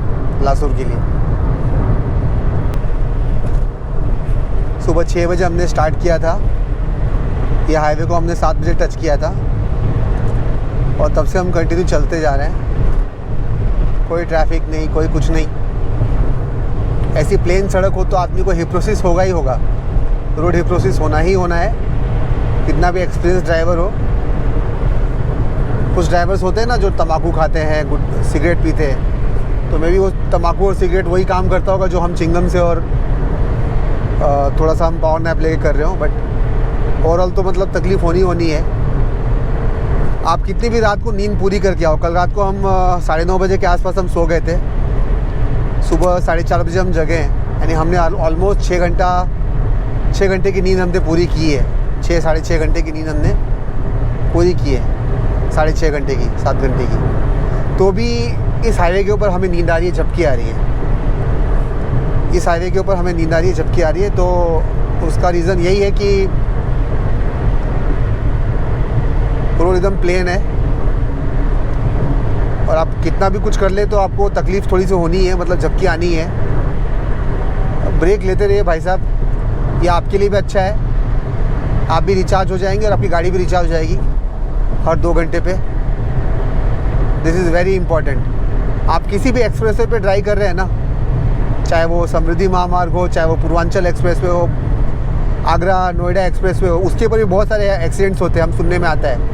लासूर के लिए। सुबह 6 बजे हमने स्टार्ट किया था। ये हाईवे को हमने 7 बजे टच किया था और तब से हम कंटिन्यू चलते जा रहे हैं। कोई ट्रैफिक नहीं, कोई कुछ नहीं। ऐसी प्लेन सड़क हो तो आदमी को हिप्नोसिस होगा ही होगा, रोड हिप्नोसिस होना ही होना है, कितना भी एक्सपीरियंस ड्राइवर हो। कुछ ड्राइवर्स होते हैं ना जो तम्बाकू खाते हैं, सिगरेट पीते हैं, तो मैं भी वो तम्बाकू और सिगरेट वही काम करता होगा जो हम चिंगम से और थोड़ा सा हम पावर नैप लेके कर रहे हो। बट ओवरऑल तो मतलब तकलीफ़ होनी है। आप कितनी भी रात को नींद पूरी करके आओ। कल रात को हम 9:30 बजे के आसपास हम सो गए थे, सुबह 4:30 बजे हम जगे हैं, यानी हमने ऑलमोस्ट 6 घंटे की नींद हमने पूरी की है। 6 साढ़े 6 घंटे की नींद हमने पूरी की है, 6.5 घंटे की, 7 घंटे की। तो भी इस हाईवे के ऊपर हमें नींद आ रही है, झपकी आ रही है। इस हाईवे के ऊपर हमें नींद आ रही है, झपकी आ रही है। तो उसका रीज़न यही है कि रोड एकदम प्लेन है और आप कितना भी कुछ कर ले तो आपको तकलीफ़ थोड़ी सी होनी है, मतलब झपकी आनी है। ब्रेक लेते रहिए भाई साहब, ये आपके लिए भी अच्छा है। आप भी रिचार्ज हो जाएंगे और आपकी गाड़ी भी रिचार्ज हो जाएगी हर 2 घंटे पे। This is very important. आप किसी भी एक्सप्रेसवे पे ड्राइव कर रहे हैं ना, चाहे वो समृद्धि महामार्ग हो, चाहे वो पूर्वांचल एक्सप्रेसवे हो, आगरा नोएडा एक्सप्रेसवे हो, उसके ऊपर भी बहुत सारे एक्सीडेंट्स होते हैं, हम सुनने में आता है।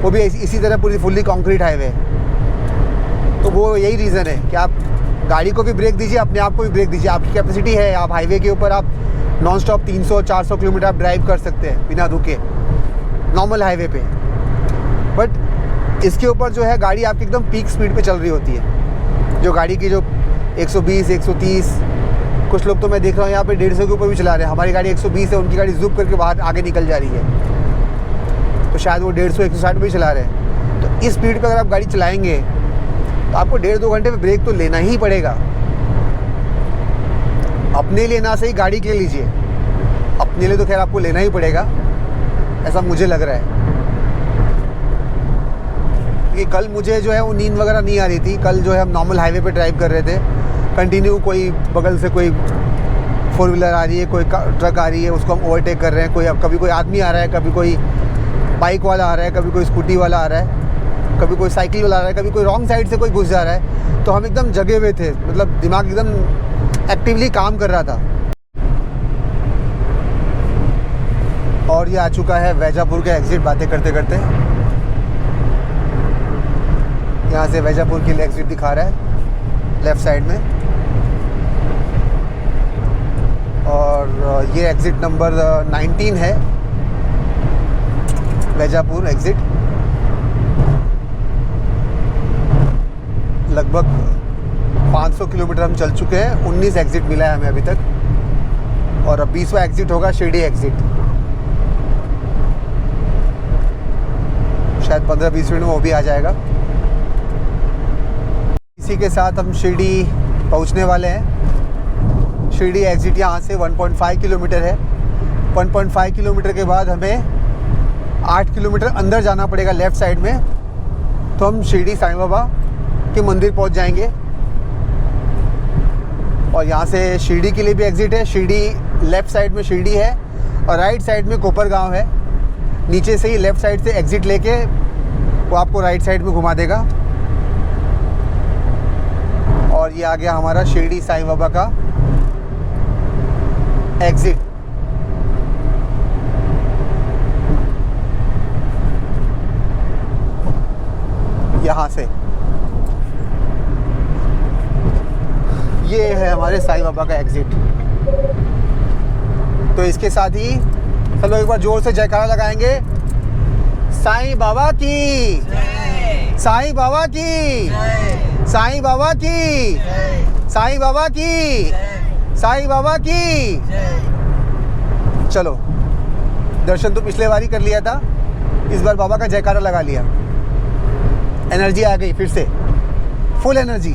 वो भी इसी तरह पूरी फुल्ली कंक्रीट हाईवे है। तो वो यही रीज़न है कि आप गाड़ी को भी ब्रेक दीजिए, अपने आप को भी ब्रेक दीजिए। आपकी कैपेसिटी है, आप हाईवे के ऊपर आप नॉन स्टॉप 300-400 किलोमीटर आप ड्राइव कर सकते हैं बिना रुके, नॉर्मल हाईवे पे। बट इसके ऊपर जो है गाड़ी आपकी एकदम पीक स्पीड पे चल रही होती है। जो गाड़ी की जो 120, 130, कुछ लोग तो मैं देख रहा हूँ यहाँ पे 150 के ऊपर भी चला रहे हैं। हमारी गाड़ी 120 है, उनकी गाड़ी ज़ूम करके बाहर आगे निकल जा रही है, तो शायद वो 150, 160 भी चला रहे हैं। तो इस स्पीड पे अगर आप गाड़ी चलाएंगे तो आपको 1.5-2 घंटे में ब्रेक तो लेना ही पड़ेगा। अपने लिए ना सही, गाड़ी के लिए लीजिए। अपने लिए तो खैर आपको लेना ही पड़ेगा, ऐसा मुझे लग रहा है। कि कल मुझे जो है वो नींद वगैरह नहीं आ रही थी। कल जो है हम नॉर्मल हाईवे पे ड्राइव कर रहे थे, कंटिन्यू कोई बगल से कोई 4 व्हीलर आ रही है, कोई ट्रक आ रही है, उसको हम ओवरटेक कर रहे हैं। कभी कोई आदमी आ रहा है, कभी कोई बाइक वाला आ रहा है, कभी कोई स्कूटी वाला आ रहा है, कभी कोई साइकिल वाला आ रहा है, कभी कोई रॉन्ग साइड से कोई घुस जा रहा है। तो हम एकदम जगे हुए थे, मतलब दिमाग एकदम एक्टिवली काम कर रहा था। और ये आ चुका है वैजापुर का एग्ज़िट, बातें करते करते। यहाँ से वैजापुर के लिए एग्ज़िट दिखा रहा है लेफ़्ट साइड में। और ये एग्ज़िट नंबर 19 है, वैजापुर एग्ज़िट। लगभग 500 किलोमीटर हम चल चुके हैं। 19 एग्ज़िट मिला है हमें अभी तक, और अब 20वां एग्ज़िट होगा शिरडी एग्ज़िट। शायद 15-20 मिनट में वो भी आ जाएगा। इसी के साथ हम शिरडी पहुंचने वाले हैं। शिरडी एग्ज़िट यहाँ से 1.5 किलोमीटर है। 1.5 किलोमीटर के बाद हमें 8 किलोमीटर अंदर जाना पड़ेगा लेफ़्ट साइड में, तो हम शिरडी साईं बाबा के मंदिर पहुंच जाएंगे। और यहाँ से शिरडी के लिए भी एग्ज़िट है। शिरडी लेफ़्ट साइड में शिरडी है और राइट साइड में कोपर गांव है। नीचे से ही लेफ़्ट साइड से एग्ज़िट लेके वो आपको राइट साइड में घुमा देगा। और ये आ गया हमारा शिरडी साईं बाबा का एग्ज़िट। यहाँ से ये है हमारे साईं बाबा का एग्ज़िट। तो इसके साथ ही चलो एक बार जोर से जयकारा लगाएंगे। साईं बाबा की, साईं बाबा की, साईं बाबा की, साईं बाबा की, साईं बाबा की। चलो, दर्शन तो पिछले बार ही कर लिया था, इस बार बाबा का जयकारा लगा लिया। एनर्जी आ गई फिर से, फुल एनर्जी।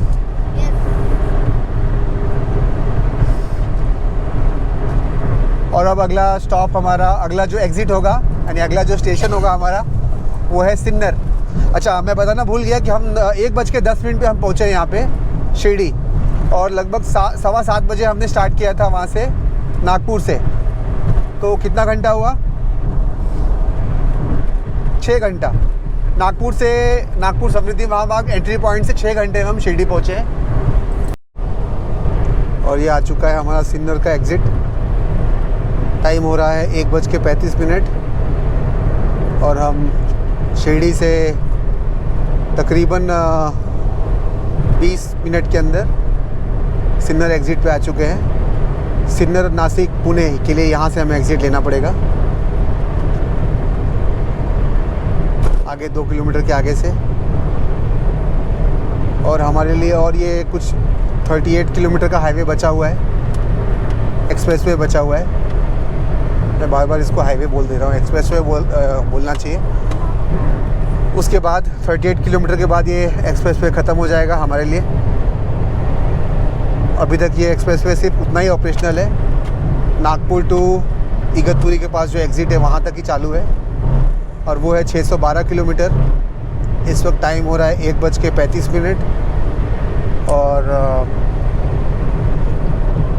और अब अगला स्टॉप हमारा, अगला जो एग्ज़िट होगा यानी अगला जो स्टेशन होगा हमारा वो है सिन्नर। अच्छा, मैं बताना भूल गया कि हम 1:10 पे हम पहुँचे यहाँ पे शिरडी, और लगभग 7:15 बजे हमने स्टार्ट किया था वहाँ से नागपुर से। तो कितना घंटा हुआ? 6 घंटा। नागपुर समृद्धि महामार्ग एंट्री पॉइंट से 6 घंटे में हम शिरडी पहुँचे हैं। और ये आ चुका है हमारा सिन्नर का एग्ज़िट। टाइम हो रहा है 1:35 और हम शिरडी से तकरीबन 20 मिनट के अंदर सिन्नर एग्ज़िट पे आ चुके हैं। सिन्नर, नासिक, पुणे के लिए यहाँ से हमें एग्ज़िट लेना पड़ेगा आगे 2 किलोमीटर के आगे से। और हमारे लिए और ये कुछ 38 किलोमीटर का हाईवे बचा हुआ है, एक्सप्रेसवे बचा हुआ है। मैं बार बार इसको हाईवे बोल दे रहा हूँ, एक्सप्रेसवे बोलना चाहिए। उसके बाद 38 किलोमीटर के बाद ये एक्सप्रेसवे ख़त्म हो जाएगा हमारे लिए। अभी तक ये एक्सप्रेसवे सिर्फ उतना ही ऑपरेशनल है, नागपुर टू इगतपुरी के पास जो एग्ज़िट है वहाँ तक ही चालू है, और वो है 612 किलोमीटर। इस वक्त टाइम हो रहा है 1:35 और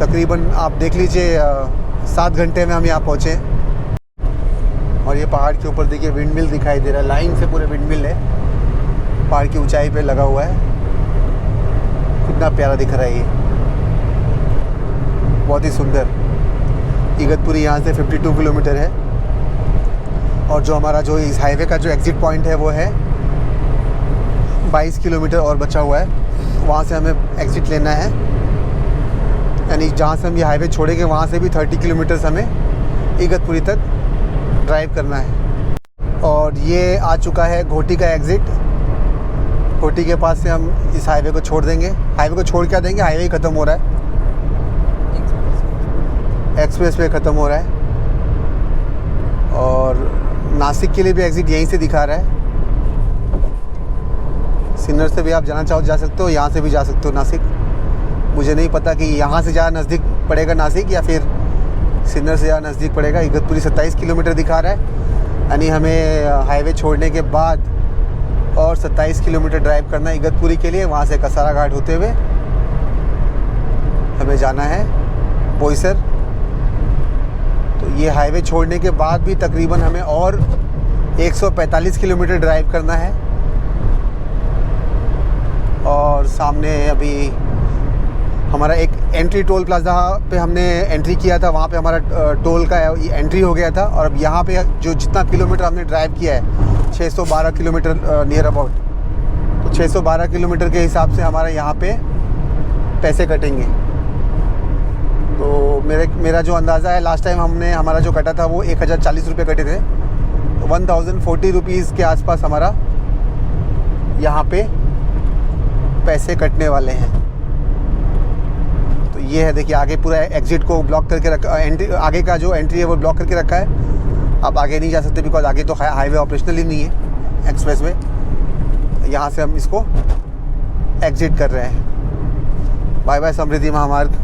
तकरीबन आप देख लीजिए 7 घंटे में हम यहाँ पहुँचे। और ये पहाड़ के ऊपर देखिए विंड मिल दिखाई दे रहा है, लाइन से पूरे विंड मिल है, पहाड़ की ऊंचाई पे लगा हुआ है। कितना प्यारा दिख रहा है ये, बहुत ही सुंदर। इगतपुरी यहाँ से 52 किलोमीटर है, और जो हमारा जो इस हाईवे का जो एग्ज़िट पॉइंट है वो है 22 किलोमीटर और बचा हुआ है। वहाँ से हमें एग्ज़िट लेना है, यानी जहाँ से हम ये हाईवे छोड़ेंगे वहाँ से भी 30 किलोमीटर हमें इगतपुरी तक ड्राइव करना है। और ये आ चुका है घोटी का एग्ज़िट। घोटी के पास से हम इस हाईवे को छोड़ देंगे। हाईवे को छोड़ क्या देंगे, हाईवे ही ख़त्म हो रहा है, एक्सप्रेस वे ख़त्म हो रहा है। और नासिक के लिए भी एग्ज़िट यहीं से दिखा रहा है। सिन्नर से भी आप जाना चाहो जा सकते हो, यहाँ से भी जा सकते हो नासिक। मुझे नहीं पता कि यहाँ से ज़्यादा नज़दीक पड़ेगा नासिक या फिर सिन्नर से ज़्यादा नज़दीक पड़ेगा। इगतपुरी 27 किलोमीटर दिखा रहा है, यानी हमें हाईवे छोड़ने के बाद और 27 किलोमीटर ड्राइव करना है इगतपुरी के लिए। वहाँ से कसारा घाट होते हुए हमें जाना है बोईसर। तो ये हाईवे छोड़ने के बाद भी तकरीबन हमें और 145 किलोमीटर ड्राइव करना है। और सामने अभी हमारा एक एंट्री टोल प्लाज़ा पे हमने एंट्री किया था, वहाँ पे हमारा टोल का एंट्री हो गया था। और अब यहाँ पे जो जितना किलोमीटर हमने ड्राइव किया है 612 किलोमीटर नियर अबाउट, तो 612 किलोमीटर के हिसाब से हमारा यहाँ पे पैसे कटेंगे। तो मेरा जो अंदाज़ा है, लास्ट टाइम हमारा जो कटा था वो 1040 रुपये कटे थे, तो 1040 रुपीज़ के आसपास हमारा यहाँ पे पैसे कटने वाले हैं। तो ये है, देखिए आगे पूरा एग्ज़िट को ब्लॉक करके रखा, आगे का जो एंट्री है वो ब्लॉक करके रखा है। आप आगे नहीं जा सकते बिकॉज आगे तो हाईवे ऑपरेशनल ही नहीं है, एक्सप्रेस वे। यहाँ से हम इसको एग्ज़िट कर रहे हैं। बाय बाय समृद्धि महामार्ग।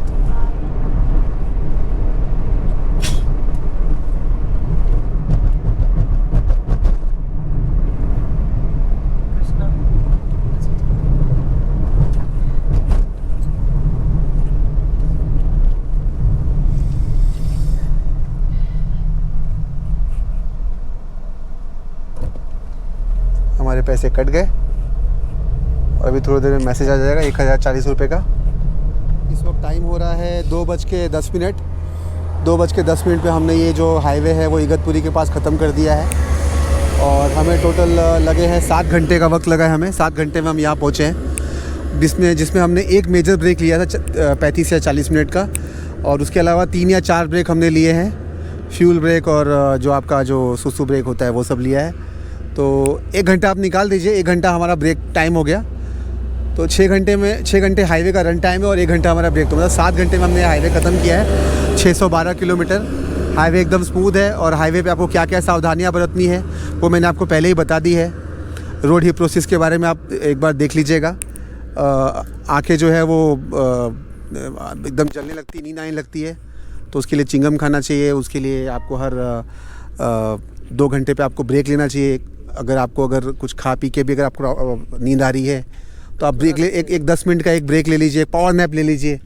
हमारे पैसे कट गए और अभी थोड़ी देर में मैसेज आ जाएगा 1040 रुपये का। इस वक्त टाइम हो रहा है 2:10। 2:10 पे हमने ये जो हाईवे है वो इगतपुरी के पास ख़त्म कर दिया है, और हमें टोटल लगे हैं 7 घंटे का वक्त लगा है हमें। 7 घंटे में हम यहाँ पहुँचे हैं, जिसमें हमने एक मेजर ब्रेक लिया था 35 या 40 मिनट का, और उसके अलावा 3 या 4 ब्रेक हमने लिए हैं, फ्यूल ब्रेक और जो आपका जो सुसु ब्रेक होता है वो सब लिया है। तो 1 घंटा आप निकाल दीजिए, 1 घंटा हमारा ब्रेक टाइम हो गया। तो 6 घंटे हाईवे का रन टाइम है और 1 घंटा हमारा ब्रेक। तो मतलब 7 घंटे में हमने हाईवे ख़त्म किया है। 612 किलोमीटर हाईवे एकदम स्मूथ है, और हाईवे पे आपको क्या क्या सावधानियां बरतनी है वो मैंने आपको पहले ही बता दी है। रोड हिप्नोसिस के बारे में आप एक बार देख लीजिएगा। आँखें जो है वो एकदम जलने लगती, नींद आने लगती है, तो उसके लिए चिंगम खाना चाहिए, उसके लिए आपको हर 2 घंटे पे आपको ब्रेक लेना चाहिए। अगर कुछ खा पी के भी अगर आपको नींद आ रही है तो आप ब्रेक ले, एक 10 मिनट का एक ब्रेक ले लीजिए, पावर नैप ले लीजिए,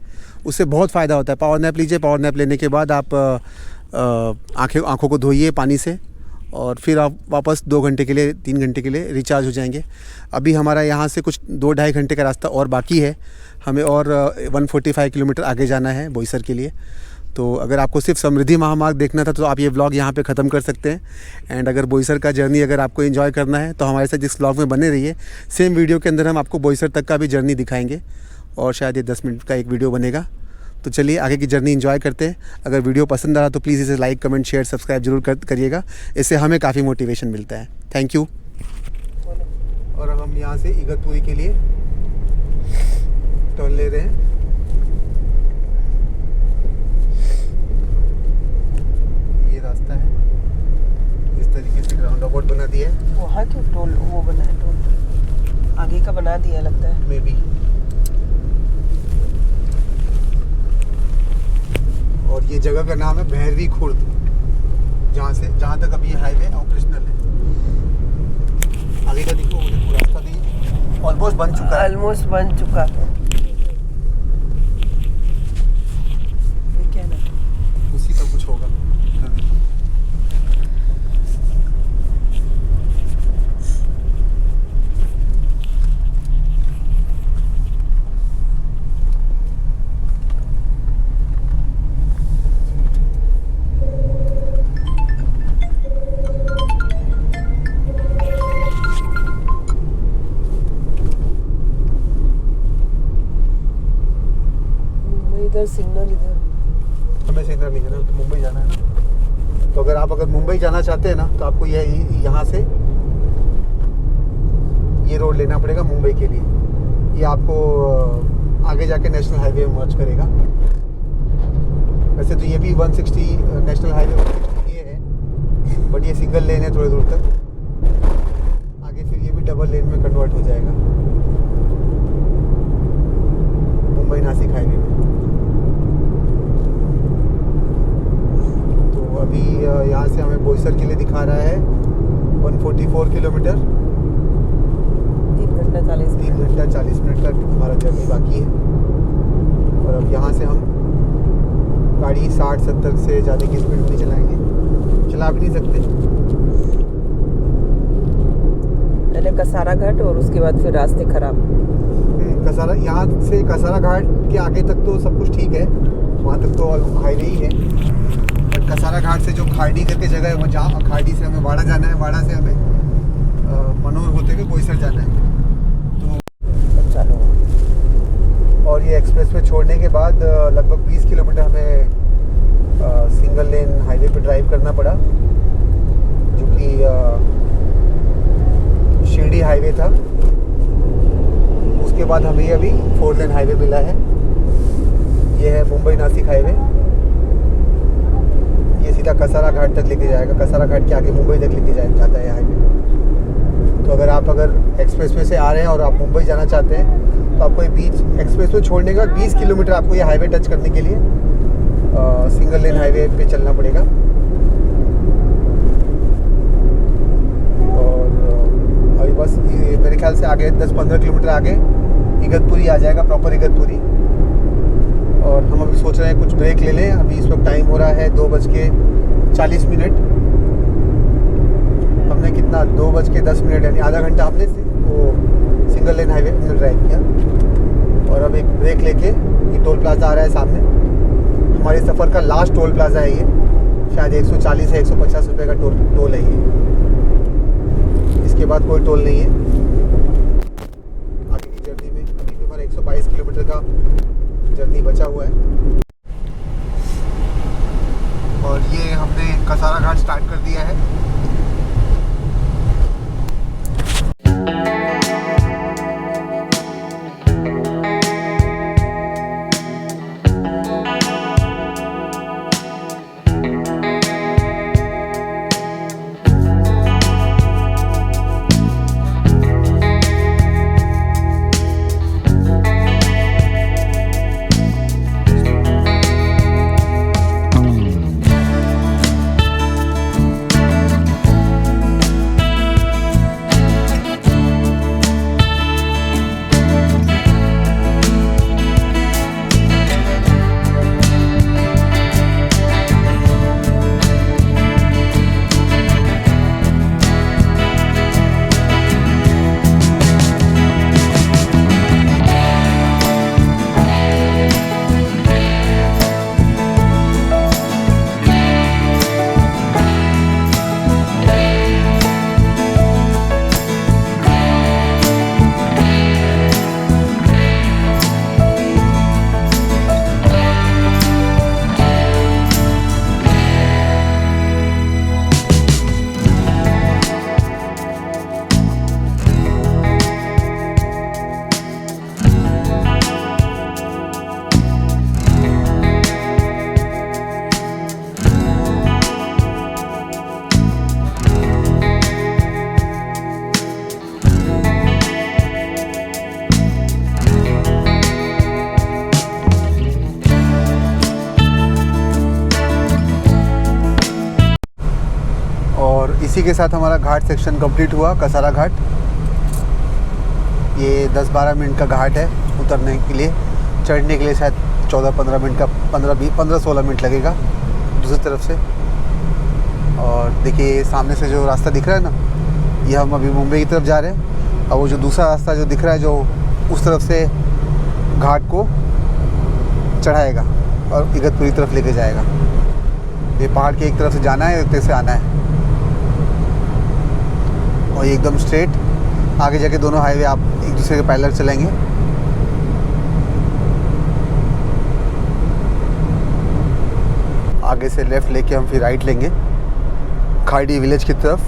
उससे बहुत फ़ायदा होता है। पावर नैप लीजिए, पावर नैप लेने के बाद आप आँखों को धोइए पानी से, और फिर आप वापस 2 घंटे के लिए 3 घंटे के लिए रिचार्ज हो जाएंगे। अभी हमारा यहाँ से कुछ 2-2.5 घंटे का रास्ता और बाकी है, हमें और 145 किलोमीटर आगे जाना है बोईसर के लिए। तो अगर आपको सिर्फ समृद्धि महामार्ग देखना था तो आप ये व्लॉग यहाँ पे ख़त्म कर सकते हैं। एंड अगर बोईसर का जर्नी अगर आपको एंजॉय करना है तो हमारे साथ जिस व्लॉग में बने रहिए। सेम वीडियो के अंदर हम आपको बोईसर तक का भी जर्नी दिखाएंगे, और शायद ये 10 मिनट का एक वीडियो बनेगा। तो चलिए आगे की जर्नी एंजॉय करते हैं। अगर वीडियो पसंद आ रहा तो प्लीज़ इसे लाइक, कमेंट, शेयर, सब्सक्राइब जरूर करिएगा। इससे हमें काफ़ी मोटिवेशन मिलता है। Thank you. और अब हम यहाँ से इगतपुरी के लिए टर्न ले रहे हैं। ये रास्ता है, इस तरीके से राउंड अबाउट बना दिया है। वहाँ क्यों टोल वो बना है, टोल आगे का बना दिया लगता है। May be. और ये जगह का नाम है भैरवी खुर्द, जहाँ तक अभी हाईवे ऑपरेशनल है। आगे का देखो, वो देखो रास्ता भी ऑलमोस्ट बन चुका है। ऑलमोस्ट बन चुका है। ये क्या ना, उसी का कुछ होगा। इधर देखो। इधर सिग्नल, इधर हमें सिग्नल नहीं है ना, तो मुंबई जाना है ना। तो अगर मुंबई जाना चाहते हैं ना तो आपको यहाँ से ये रोड लेना पड़ेगा मुंबई के लिए। ये आपको आगे जाके नेशनल हाईवे में मर्ज करेगा। वैसे तो ये भी 160 नेशनल हाईवे 160 ये है, बट ये सिंगल लेन है थोड़ी दूर तक। आगे फिर ये भी डबल लेन में कन्वर्ट हो जाएगा मुंबई नासिक हाईवे में। अभी यहाँ से हमें बोईसर के लिए दिखा रहा है 144 किलोमीटर। 3 घंटा 40 मिनट का हमारा जर्नी बाकी है। और अब यहाँ से हम गाड़ी 60-70 से ज़्यादा की स्पीड में चलाएंगे, चला भी नहीं सकते। पहले कसारा घाट और उसके बाद फिर रास्ते खराब। कसारा, यहाँ से कसारा घाट के आगे तक तो सब कुछ ठीक है, वहाँ तक तो हाईवे ही है। कसारा घाट से जो खाड़ी करके जगह है, वो जहाँ खाड़ी से हमें वाड़ा जाना है, वाड़ा से हमें मनोहर होते हुए बोईसर जाना है। तो चलो, और ये एक्सप्रेस वे छोड़ने के बाद लगभग 20 किलोमीटर हमें सिंगल लेन हाईवे पे ड्राइव करना पड़ा, जो कि शिरडी हाईवे था। उसके बाद हमें अभी 4 लेन हाईवे मिला है। ये है मुंबई नासिक हाईवे। ये सीधा कसारा घाट तक लेके जाएगा, कसारा घाट के आगे मुंबई तक लेके जाता है हाईवे। तो अगर एक्सप्रेसवे से आ रहे हैं और आप मुंबई जाना चाहते हैं तो आपको ये बीच एक्सप्रेसवे छोड़ने के बाद 20 किलोमीटर आपको ये हाईवे टच करने के लिए सिंगल लेन हाईवे पे चलना पड़ेगा। और अभी बस मेरे ख्याल से आगे 10-15 किलोमीटर आगे इगतपुरी आ जाएगा, प्रॉपर इगतपुरी। और हम अभी सोच रहे हैं कुछ ब्रेक ले लें। अभी इस वक्त टाइम हो रहा है 2:40 हमने कितना 2:10 यानी आधा घंटा हमने वो सिंगल लेन हाईवे में ड्राइव किया। और अब एक ब्रेक लेके ये टोल प्लाजा आ रहा है सामने। हमारे सफ़र का लास्ट टोल प्लाजा है ये, शायद 140 या 150 रुपये का टोल है ये। इसके बाद कोई टोल नहीं है आगे की जर्नी में। अभी भी हमारा 122 किलोमीटर का जर्नी बचा हुआ है। और ये हमने कसारा घाट स्टार्ट कर दिया है। इसी के साथ हमारा घाट सेक्शन कंप्लीट हुआ, कसारा घाट। ये 10-12 मिनट का घाट है उतरने के लिए। चढ़ने के लिए शायद 14-15 मिनट का 15-16 मिनट लगेगा दूसरी तरफ से। और देखिए सामने से जो रास्ता दिख रहा है ना, ये हम अभी मुंबई की तरफ जा रहे हैं। और वो जो दूसरा रास्ता जो दिख रहा है, जो उस तरफ से घाट को चढ़ाएगा और इगतपुरी तरफ लेके जाएगा। ये पहाड़ के एक तरफ से जाना है, एक तरफ से आना है। और ये एकदम स्ट्रेट आगे जाके दोनों हाईवे आप एक दूसरे के पैरेलल चलेंगे। आगे से लेफ़्ट लेके हम फिर राइट लेंगे खाड़ी विलेज की तरफ।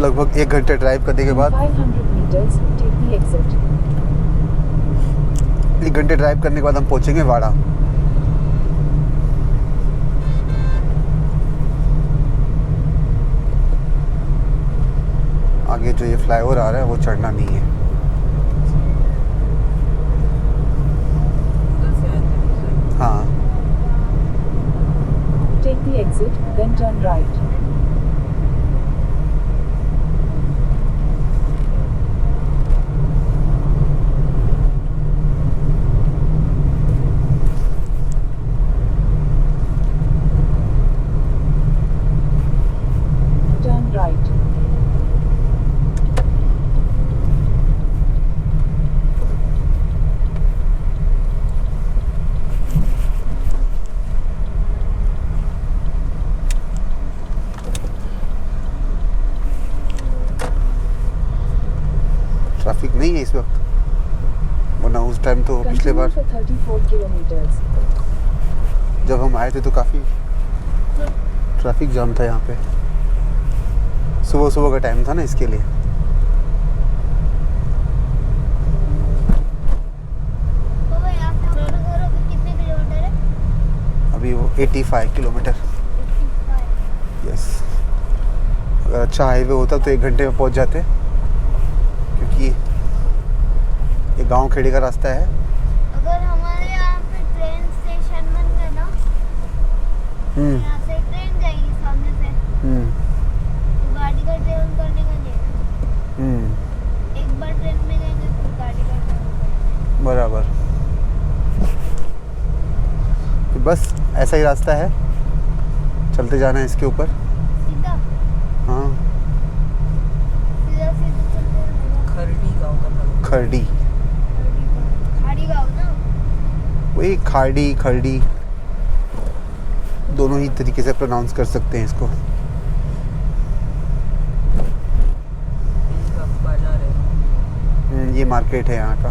लगभग 1 घंटे ड्राइव करने के बाद 1 घंटे ड्राइव करने के बाद हम पहुंचेंगे वाड़ा। आगे जो ये फ्लाईओवर आ रहा है वो चढ़ना नहीं है। हाँ, Take the exit, then turn right. Turn right. Traffic नहीं है इस वक्त, वरना उस टाइम तो पिछले बार Continue for 34 kilometers. जब हम आए थे तो काफ़ी ट्रैफिक जाम था यहाँ पे। सुबह सुबह का टाइम था ना, इसके लिए। बाबा यहाँ से हमारा घर अभी कितने किलोमीटर है? अभी वो 85 किलोमीटर। 55। यस, अगर अच्छा हाईवे होता तो 1 घंटे में पहुँच जाते, क्योंकि ये गांव खेड़ी का रास्ता है। अगर हमारे यहाँ पे ट्रेन स्टेशन बन गया ना, यहाँ से ट्रेन जाएगी सामने से, तो गाड़ी का ट्रेन करने का नहीं है। एक बार ट्रेन में जाएंगे फिर गाड़ी का ट्रेन। बराबर। तो बस ऐसा ही रास्ता है, चलते जाना है इसके ऊपर। सीधा हाँ, सीधा सीधा चलते रहेगा। खरड़ी गांव का नाम। खरड़ी, खाड़ी गाँव ना। वही खाड़ी खरड़ी दोनों ही तरीके से प्रोनाउंस कर सकते हैं इसको। इसका बाजार है। ये मार्केट है यहाँ का।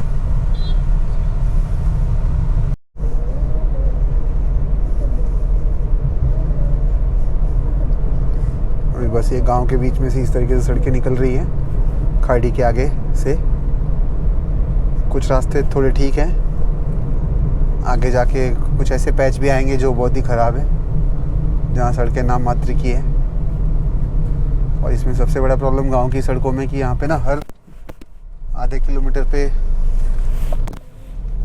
अभी बस ये गांव के बीच में से इस तरीके से सड़कें निकल रही हैं खाड़ी के आगे से। कुछ रास्ते थोड़े ठीक हैं, आगे जाके कुछ ऐसे पैच भी आएंगे जो बहुत ही ख़राब है, जहाँ सड़कें नाम मात्र की है। और इसमें सबसे बड़ा प्रॉब्लम गांव की सड़कों में कि यहाँ पे ना हर आधे किलोमीटर पे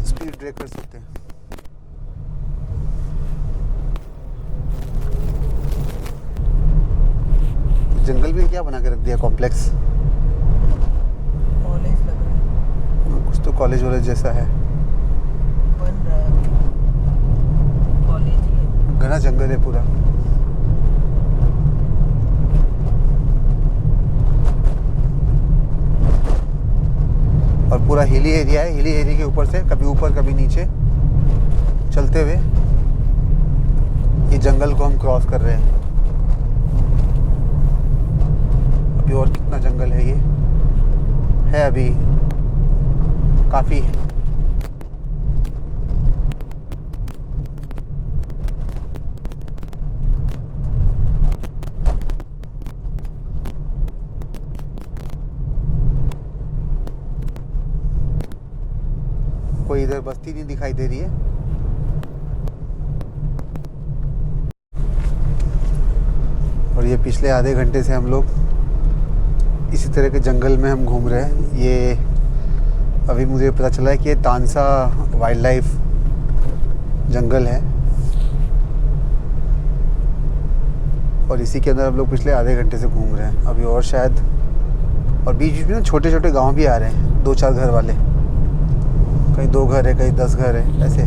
स्पीड ब्रेकर्स होते हैं। जंगल भी क्या बना के रख दिया, कॉम्प्लेक्स। कॉलेज लग रहा है, कुछ तो कॉलेज वॉलेज जैसा है, बन रहा है कॉलेज ही है। घना जंगल है पूरा। और पूरा हिली एरिया है। हिली एरिया के ऊपर से कभी ऊपर कभी नीचे चलते हुए ये जंगल को हम क्रॉस कर रहे हैं। अभी और कितना जंगल है, ये है अभी काफ़ी है। कोई इधर बस्ती नहीं दिखाई दे रही है। और ये पिछले आधे घंटे से हम लोग इसी तरह के जंगल में हम घूम रहे हैं। ये अभी मुझे पता चला है कि ये तानसा वाइल्ड लाइफ जंगल है और इसी के अंदर हम लोग पिछले आधे घंटे से घूम रहे हैं अभी, और शायद और बीच बीच में ना छोटे छोटे गांव भी आ रहे हैं, 2-4 घर वाले, कहीं 2 घर है, कहीं 10 घर है ऐसे।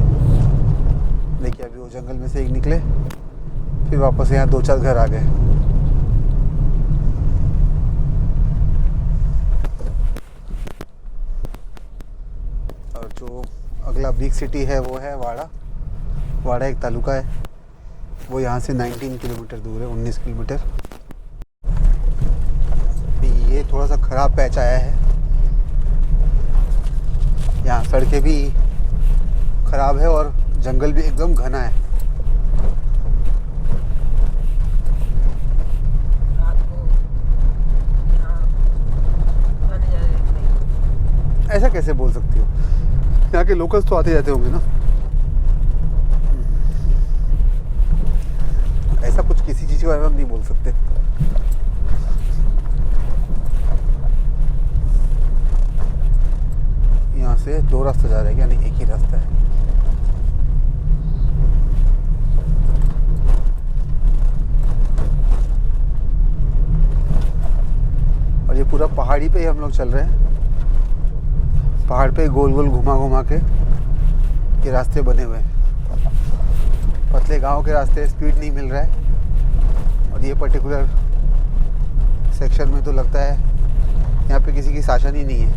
देखिए अभी वो जंगल में से एक निकले, फिर वापस यहाँ 2-4 घर आ गए। और जो अगला बिग सिटी है वो है वाड़ा। वाड़ा एक तालुका है, वो यहाँ से 19 किलोमीटर दूर है, 19 किलोमीटर। ये थोड़ा सा ख़राब पैच आया है, यहाँ सड़कें भी ख़राब है और जंगल भी एकदम घना है। रात को यहाँ आने जाने नहीं। ऐसा कैसे बोल सकती हो, यहाँ के लोकल्स तो आते जाते होंगे ना। ऐसा कुछ किसी चीज़ के बारे में हम नहीं बोल सकते। यहाँ से 2 रास्ता जा रहा है क्या? नहीं, एक ही रास्ता है। और ये पूरा पहाड़ी पे ही हम लोग चल रहे हैं। पहाड़ पे गोल गोल घुमा घुमा के ये रास्ते बने हुए हैं। पतले गांव के रास्ते, स्पीड नहीं मिल रहा है। और ये पर्टिकुलर सेक्शन में तो लगता है यहाँ पे किसी की शासन ही नहीं है,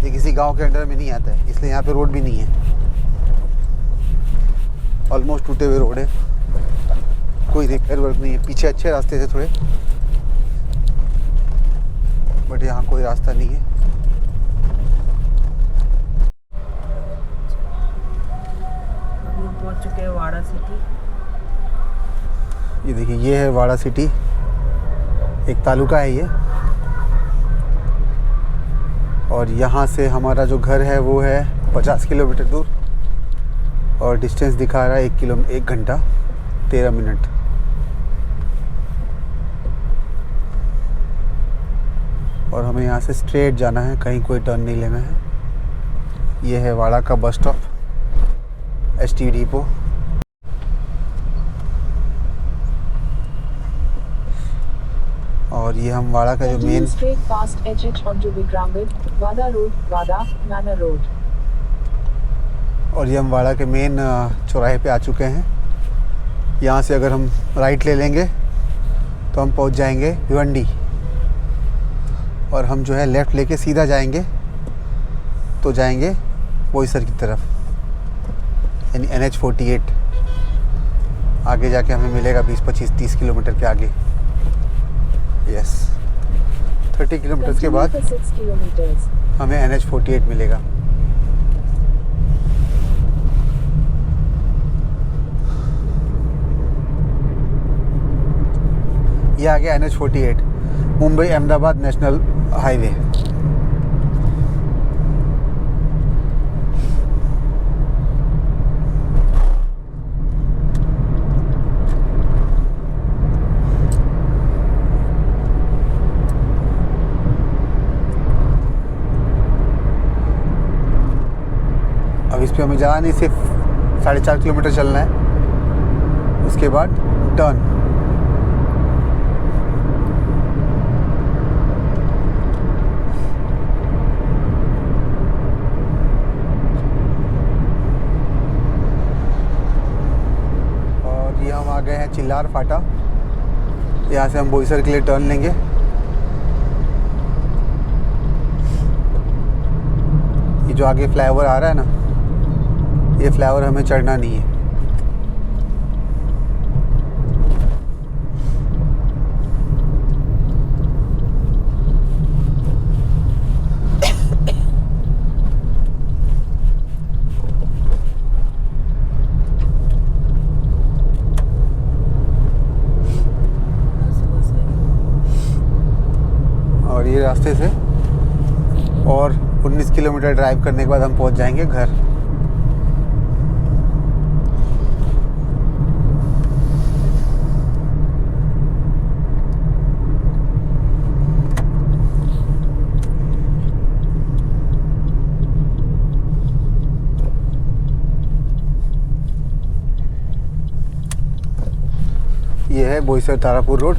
ये किसी गांव के अंडर में नहीं आता है, इसलिए यहाँ पे रोड भी नहीं है। ऑलमोस्ट टूटे हुए रोड है, कोई रिपेयर वर्क नहीं है। पीछे अच्छे रास्ते थे थोड़े, बट यहाँ कोई रास्ता नहीं है। अभी हम पहुँच चुके हैं वाड़ा सिटी। ये देखिए, ये है वाड़ा सिटी, एक तालुका है ये। और यहाँ से हमारा जो घर है वो है 50 किलोमीटर दूर, और डिस्टेंस दिखा रहा है 1 घंटा 13 मिनट। और हमें यहाँ से स्ट्रेट जाना है, कहीं कोई टर्न नहीं लेना है। ये है वाड़ा का बस स्टॉप, ST डिपो। और ये हम वाड़ा का जो main, Continue straight past HH onto Vikramgad, Wada Road, Wada, Manor Road. और ये हम वाड़ा के मेन चौराहे पे आ चुके हैं। यहाँ से अगर हम राइट ले लेंगे तो हम पहुँच जाएंगे भिवंडी, और हम जो है लेफ़्ट लेके सीधा जाएंगे तो जाएंगे बोईसर की तरफ, यानी NH 48। आगे जाके हमें मिलेगा 20-25-30 किलोमीटर के आगे। यस, 30 किलोमीटर के बाद Continue for 6 kilometers. हमें NH 48 मिलेगा। ये आ गया NH 48, Mumbai Ahmedabad national highway. अब इस पे हमें ज़्यादा नहीं, सिर्फ 4.5 किलोमीटर चलना है, उसके बाद टर्न। और ये हम आ गए हैं चिल्लार फाटा। यहाँ से हम बोईसर के लिए टर्न लेंगे। ये जो आगे फ्लाईओवर आ रहा है ना, ये फ्लाईओवर हमें चढ़ना नहीं है। और ये रास्ते से और 19 किलोमीटर ड्राइव करने के बाद हम पहुंच जाएंगे घर। ये ये है बोईसर तारापुर रोड।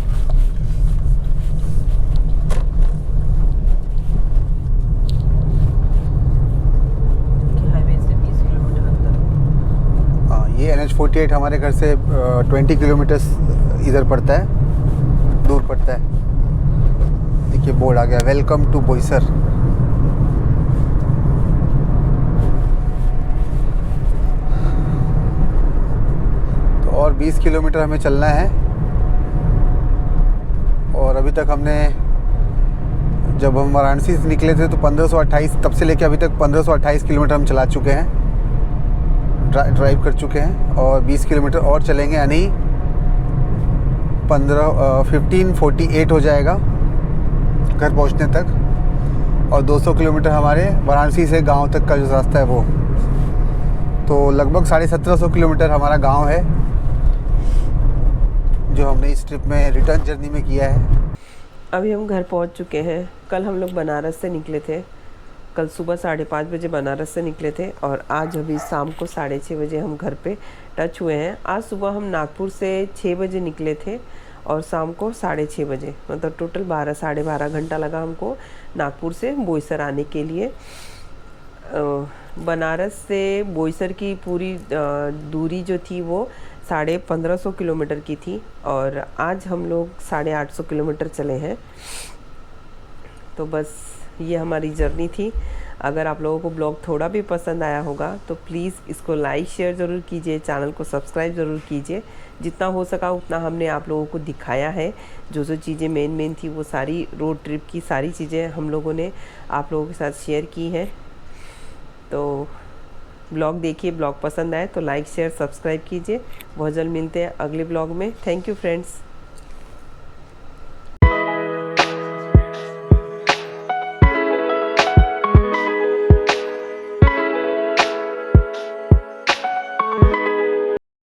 हाईवे से 20 किलोमीटर अंदर। हाँ, ये NH48 हमारे घर से 20 किलोमीटर्स इधर पड़ता है, दूर पड़ता है। देखिए बोर्ड आ गया, वेलकम टू बोईसर। तो और 20 किलोमीटर हमें चलना है। और अभी तक हमने, जब हम वाराणसी से निकले थे तो 1528, तब से लेकर अभी तक 1528 किलोमीटर हम चला चुके हैं, ड्राइव कर चुके हैं। और 20 किलोमीटर और चलेंगे, यानी 1548 हो जाएगा घर पहुंचने तक। और 200 किलोमीटर हमारे वाराणसी से गांव तक का जो रास्ता है वो, तो लगभग 1750 किलोमीटर हमारा गांव है जो हमने इस ट्रिप में रिटर्न जर्नी में किया है। अभी हम घर पहुंच चुके हैं। कल हम लोग बनारस से निकले थे, कल सुबह 5:30 बजे बनारस से निकले थे और आज अभी शाम को 6:30 बजे हम घर पे टच हुए हैं। आज सुबह हम नागपुर से 6 बजे निकले थे और शाम को 6:30 बजे, मतलब टोटल 12 साढ़े 12 घंटा लगा हमको नागपुर से बोईसर आने के लिए। बनारस से बोईसर की पूरी दूरी जो थी वो 1550 किलोमीटर की थी और आज हम लोग 850 किलोमीटर चले हैं। तो बस ये हमारी जर्नी थी। अगर आप लोगों को ब्लॉग थोड़ा भी पसंद आया होगा तो प्लीज़ इसको लाइक शेयर ज़रूर कीजिए, चैनल को सब्सक्राइब ज़रूर कीजिए। जितना हो सका उतना हमने आप लोगों को दिखाया है। जो जो चीज़ें मेन थी वो सारी रोड ट्रिप की सारी चीज़ें हम लोगों ने आप लोगों के साथ शेयर की हैं। तो ब्लॉग देखिए, ब्लॉग पसंद आए तो लाइक शेयर सब्सक्राइब कीजिए। बहुत जल्द मिलते हैं अगले ब्लॉग में। Thank you friends.